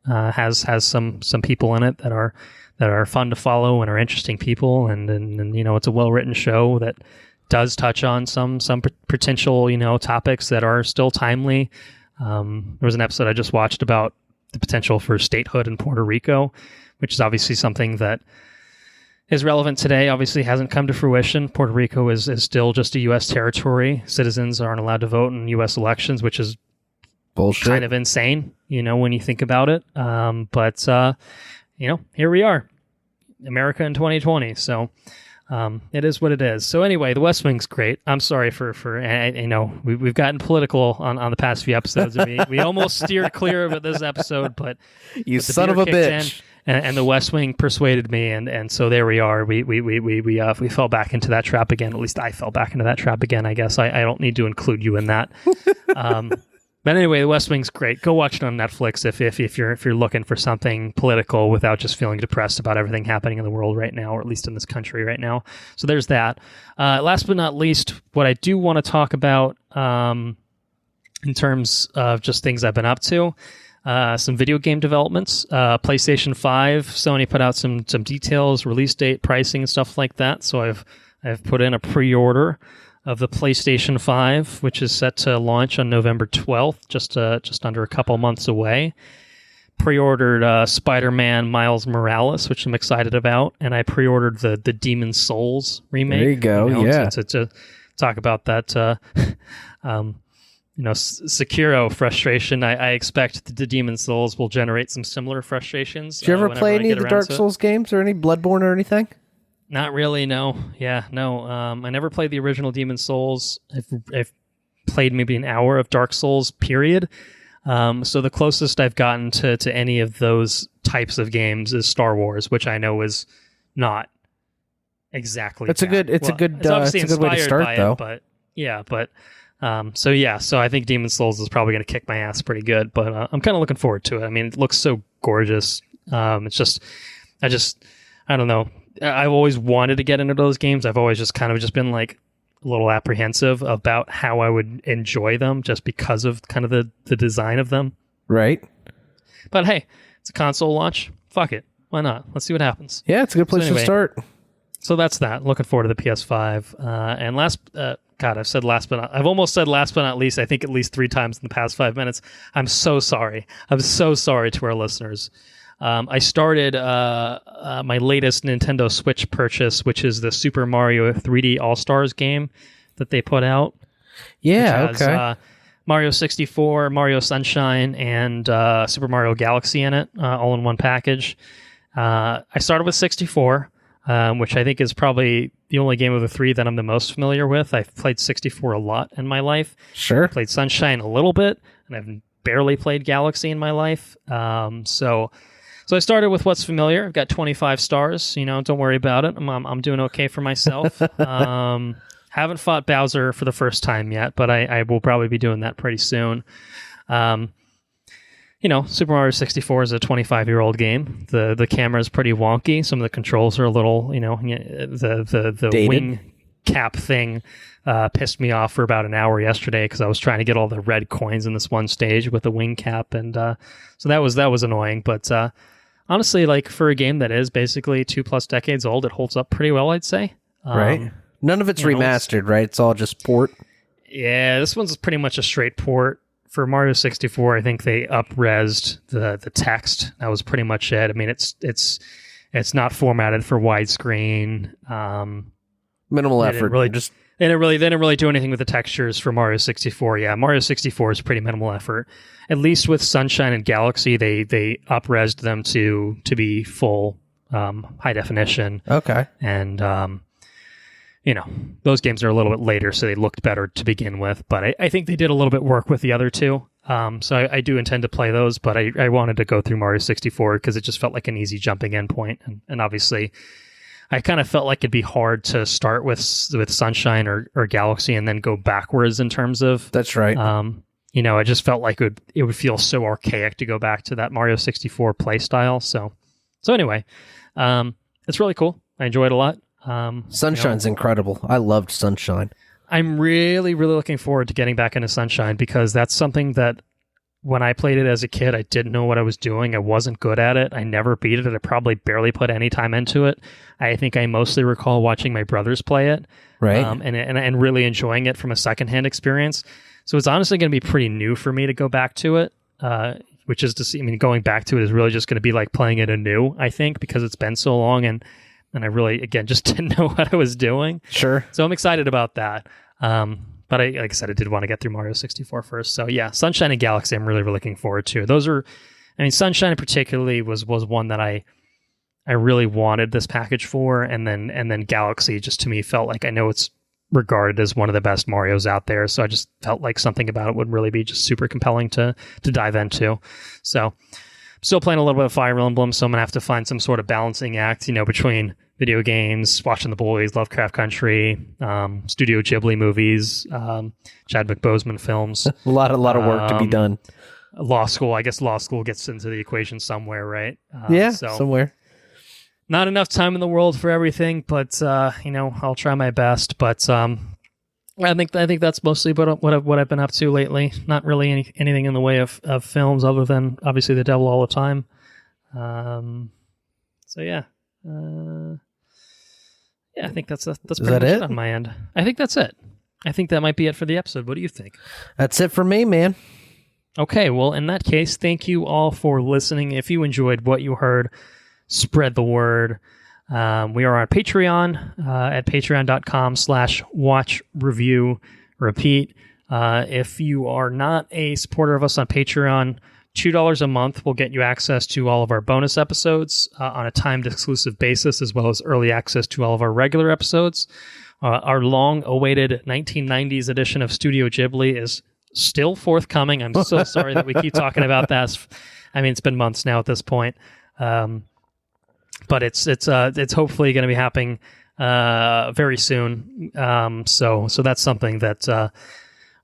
S1: has some people in it that are fun to follow and are interesting people, and it's a well-written show that does touch on some potential topics that are still timely. There was an episode I just watched about the potential for statehood in Puerto Rico, which is obviously something that is relevant today. Obviously hasn't come to fruition. Puerto Rico is still just a U.S. territory. Citizens aren't allowed to vote in U.S. elections, which is
S2: bullshit.
S1: Kind of insane, when you think about it. But here we are, America in 2020. So it is what it is. So anyway, the West Wing's great. I'm sorry for we've gotten political on the past few episodes. We almost steered clear of it this episode, but
S2: you son of a bitch.
S1: And the West Wing persuaded me, and so there we are. We fell back into that trap again. At least I fell back into that trap again. I guess I don't need to include you in that. But anyway, the West Wing's great. Go watch it on Netflix if you're looking for something political without just feeling depressed about everything happening in the world right now, or at least in this country right now. So there's that. Last but not least, what I do want to talk about in terms of just things I've been up to. Some video game developments. PlayStation 5, Sony put out some details, release date, pricing, and stuff like that. So I've put in a pre-order of the PlayStation 5, which is set to launch on November 12th, just under a couple months away. Pre-ordered Spider-Man Miles Morales, which I'm excited about, and I pre-ordered the Demon's Souls remake.
S2: There you go, yeah.
S1: To talk about that. Sekiro frustration. I expect the Demon's Souls will generate some similar frustrations.
S2: Did you ever play any of the Dark Souls games, or any Bloodborne or anything?
S1: Not really, no. Yeah, no. I never played the original Demon's Souls. I've played maybe an hour of Dark Souls, period. So the closest I've gotten to any of those types of games is Star Wars, which I know is not exactly.
S2: It's a good way to start, though.
S1: So I think Demon's Souls is probably going to kick my ass pretty good, but I'm kind of looking forward to it. I mean, it looks so gorgeous. I don't know. I've always wanted to get into those games. I've always just been like a little apprehensive about how I would enjoy them just because of kind of the design of them.
S2: Right.
S1: But hey, it's a console launch. Fuck it. Why not? Let's see what happens.
S2: Yeah, it's a good place to start.
S1: So that's that. Looking forward to the PS5. And I've almost said last but not least, I think at least 3 times in the past 5 minutes. I'm so sorry. I'm so sorry to our listeners. I started my latest Nintendo Switch purchase, which is the Super Mario 3D All-Stars game that they put out.
S2: Yeah,
S1: which has, Mario 64, Mario Sunshine, and Super Mario Galaxy in it, all in one package. I started with 64, which I think is probably the only game of the 3 that I'm the most familiar with. I've played 64 a lot in my life.
S2: Sure.
S1: I played Sunshine a little bit, and I've barely played Galaxy in my life. So I started with what's familiar. I've got 25 stars. Don't worry about it. I'm doing okay for myself. Haven't fought Bowser for the first time yet, but I will probably be doing that pretty soon. Super Mario 64 is a 25-year-old game. The camera is pretty wonky. Some of the controls are a little, the
S2: dated.
S1: wing cap thing pissed me off for about an hour yesterday because I was trying to get all the red coins in this one stage with the wing cap, and so that was annoying. But honestly, like for a game that is basically 2+ decades old, it holds up pretty well, I'd say.
S2: Right. None of it's remastered, right? It's all just port.
S1: Yeah, this one's pretty much a straight port. For Mario 64, I think they up-resed the text. That was pretty much it. I mean, it's not formatted for widescreen.
S2: Minimal effort.
S1: They didn't really do anything with the textures for Mario 64. Yeah, Mario 64 is pretty minimal effort. At least with Sunshine and Galaxy, they up-resed them to be full high definition.
S2: Okay.
S1: And those games are a little bit later, so they looked better to begin with. But I think they did a little bit work with the other two. So I do intend to play those, but I wanted to go through Mario 64 because it just felt like an easy jumping in point. And obviously, I kind of felt like it'd be hard to start with Sunshine or Galaxy and then go backwards in terms of...
S2: That's right.
S1: I just felt like it would feel so archaic to go back to that Mario 64 play style. So anyway, it's really cool. I enjoyed it a lot.
S2: Sunshine's incredible. I loved Sunshine.
S1: I'm really, really looking forward to getting back into Sunshine because that's something that when I played it as a kid, I didn't know what I was doing. I wasn't good at it. I never beat it. I probably barely put any time into it. I think I mostly recall watching my brothers play it,
S2: right?
S1: And really enjoying it from a secondhand experience. So it's honestly going to be pretty new for me to go back to it, which is to see. I mean, going back to it is really just going to be like playing it anew, I think, because it's been so long and I really, again, just didn't know what I was doing.
S2: Sure.
S1: So I'm excited about that. But like I said, I did want to get through Mario 64 first. So yeah, Sunshine and Galaxy, I'm really, really looking forward to. Sunshine particularly was one that I really wanted this package for, and then Galaxy just to me felt like I know it's regarded as one of the best Marios out there. So I just felt like something about it would really be just super compelling to dive into. So I'm still playing a little bit of Fire Emblem, so I'm going to have to find some sort of balancing act, between video games, watching The Boys, Lovecraft Country, Studio Ghibli movies, Chadwick Boseman films.
S2: a lot of work to be done.
S1: Law school. I guess law school gets into the equation somewhere, right?
S2: Somewhere.
S1: Not enough time in the world for everything, but I'll try my best. But I think that's mostly what I've been up to lately. Not really anything in the way of films other than obviously The Devil All the Time. So yeah. I think that's pretty much it on my end. I think that's it. I think that might be it for the episode. What do you think?
S2: That's it for me, man.
S1: Okay, well, in that case, thank you all for listening. If you enjoyed what you heard, spread the word. We are on Patreon at patreon.com/watchreviewrepeat. If you are not a supporter of us on Patreon, $2 a month will get you access to all of our bonus episodes on a timed exclusive basis, as well as early access to all of our regular episodes. Our long-awaited 1990s edition of Studio Ghibli is still forthcoming. I'm so sorry that we keep talking about that. I mean, it's been months now at this point. But it's hopefully going to be happening very soon. So that's something that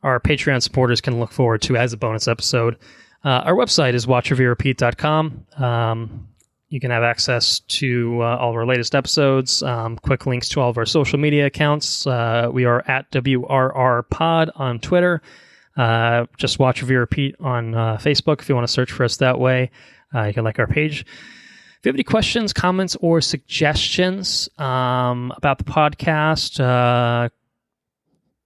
S1: our Patreon supporters can look forward to as a bonus episode. Our website is watchreviewrepeat.com. You can have access to all of our latest episodes, quick links to all of our social media accounts. We are at WRR Pod on Twitter. Just Watch Review Repeat on Facebook if you want to search for us that way. You can like our page. If you have any questions, comments, or suggestions about the podcast,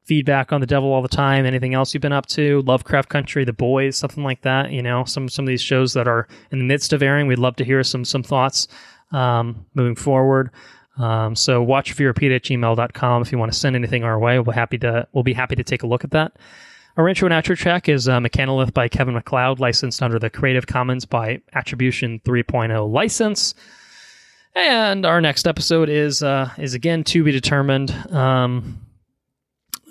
S1: feedback on The Devil All the Time, anything else you've been up to, Lovecraft Country, The Boys, something like that, some of these shows that are in the midst of airing, we'd love to hear some thoughts moving forward. So watchreviewrepeat@gmail.com if you want to send anything our way. We'll be happy to take a look at that. Our intro and outro track is Mechanolith by Kevin MacLeod, licensed under the Creative Commons by Attribution 3.0 license. And our next episode is again to be determined.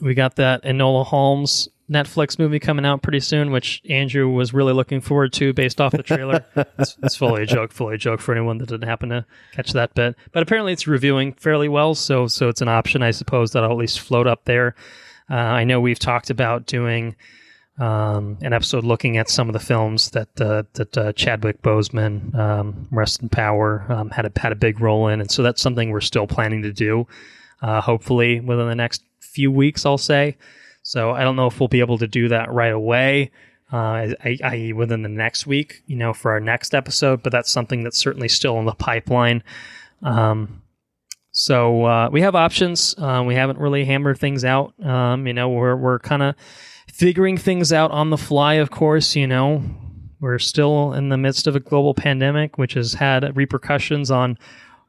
S1: We got that Enola Holmes Netflix movie coming out pretty soon, which Andrew was really looking forward to based off the trailer. It's fully a joke for anyone that didn't happen to catch that bit. But apparently it's reviewing fairly well, so it's an option, I suppose, that'll at least float up there. I know we've talked about doing an episode looking at some of the films that Chadwick Boseman, rest in power, had a big role in, and so that's something we're still planning to do. hopefully within the next few weeks, I'll say. So I don't know if we'll be able to do that right away, i.e. within the next week, for our next episode, but that's something that's certainly still in the pipeline. So we have options. We haven't really hammered things out. We're kind of figuring things out on the fly, of course. We're still in the midst of a global pandemic, which has had repercussions on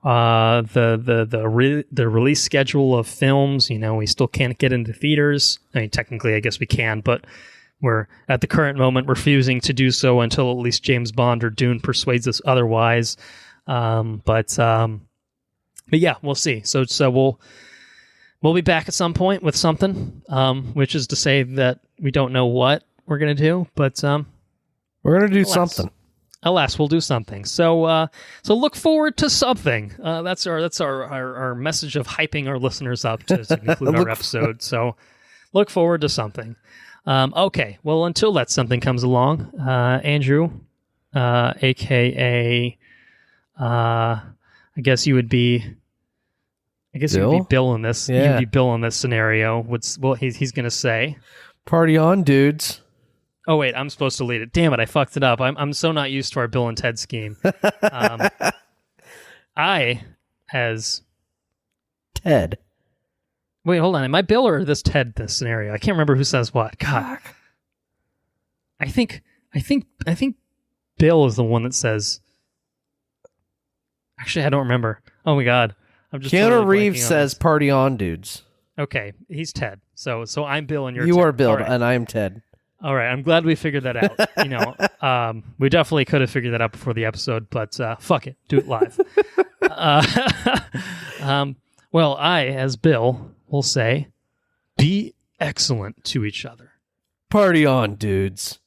S1: the release schedule of films. We still can't get into theaters. I mean, technically, I guess we can, but we're at the current moment refusing to do so until at least James Bond or Dune persuades us otherwise. But yeah, we'll see. So we'll be back at some point with something, which is to say that we don't know what we're gonna do, but
S2: we're gonna do something.
S1: Alas, we'll do something. So look forward to something. That's our message of hyping our listeners up to conclude our episode. So look forward to something. Okay. Well, until that something comes along, Andrew, aka, I guess you would be Bill in this.
S2: Yeah.
S1: You'd be Bill in this scenario. He's going to say?
S2: Party on, dudes.
S1: Oh wait, I'm supposed to lead it. Damn it, I fucked it up. I'm so not used to our Bill and Ted scheme. I as
S2: Ted.
S1: Wait, hold on. Am I Bill or this Ted? This scenario, I can't remember who says what. God, I think Bill is the one that says. Actually, I don't remember. Oh my God, I'm just.
S2: Keanu
S1: totally
S2: Reeves says, "Party on, dudes."
S1: Okay, he's Ted. So I'm Bill and you're.
S2: You
S1: Ted.
S2: are Bill
S1: Right.
S2: and I am Ted.
S1: All right, I'm glad we figured that out. We definitely could have figured that out before the episode, but fuck it, do it live. Well, I, as Bill, will say, be excellent to each other.
S2: Party on, dudes.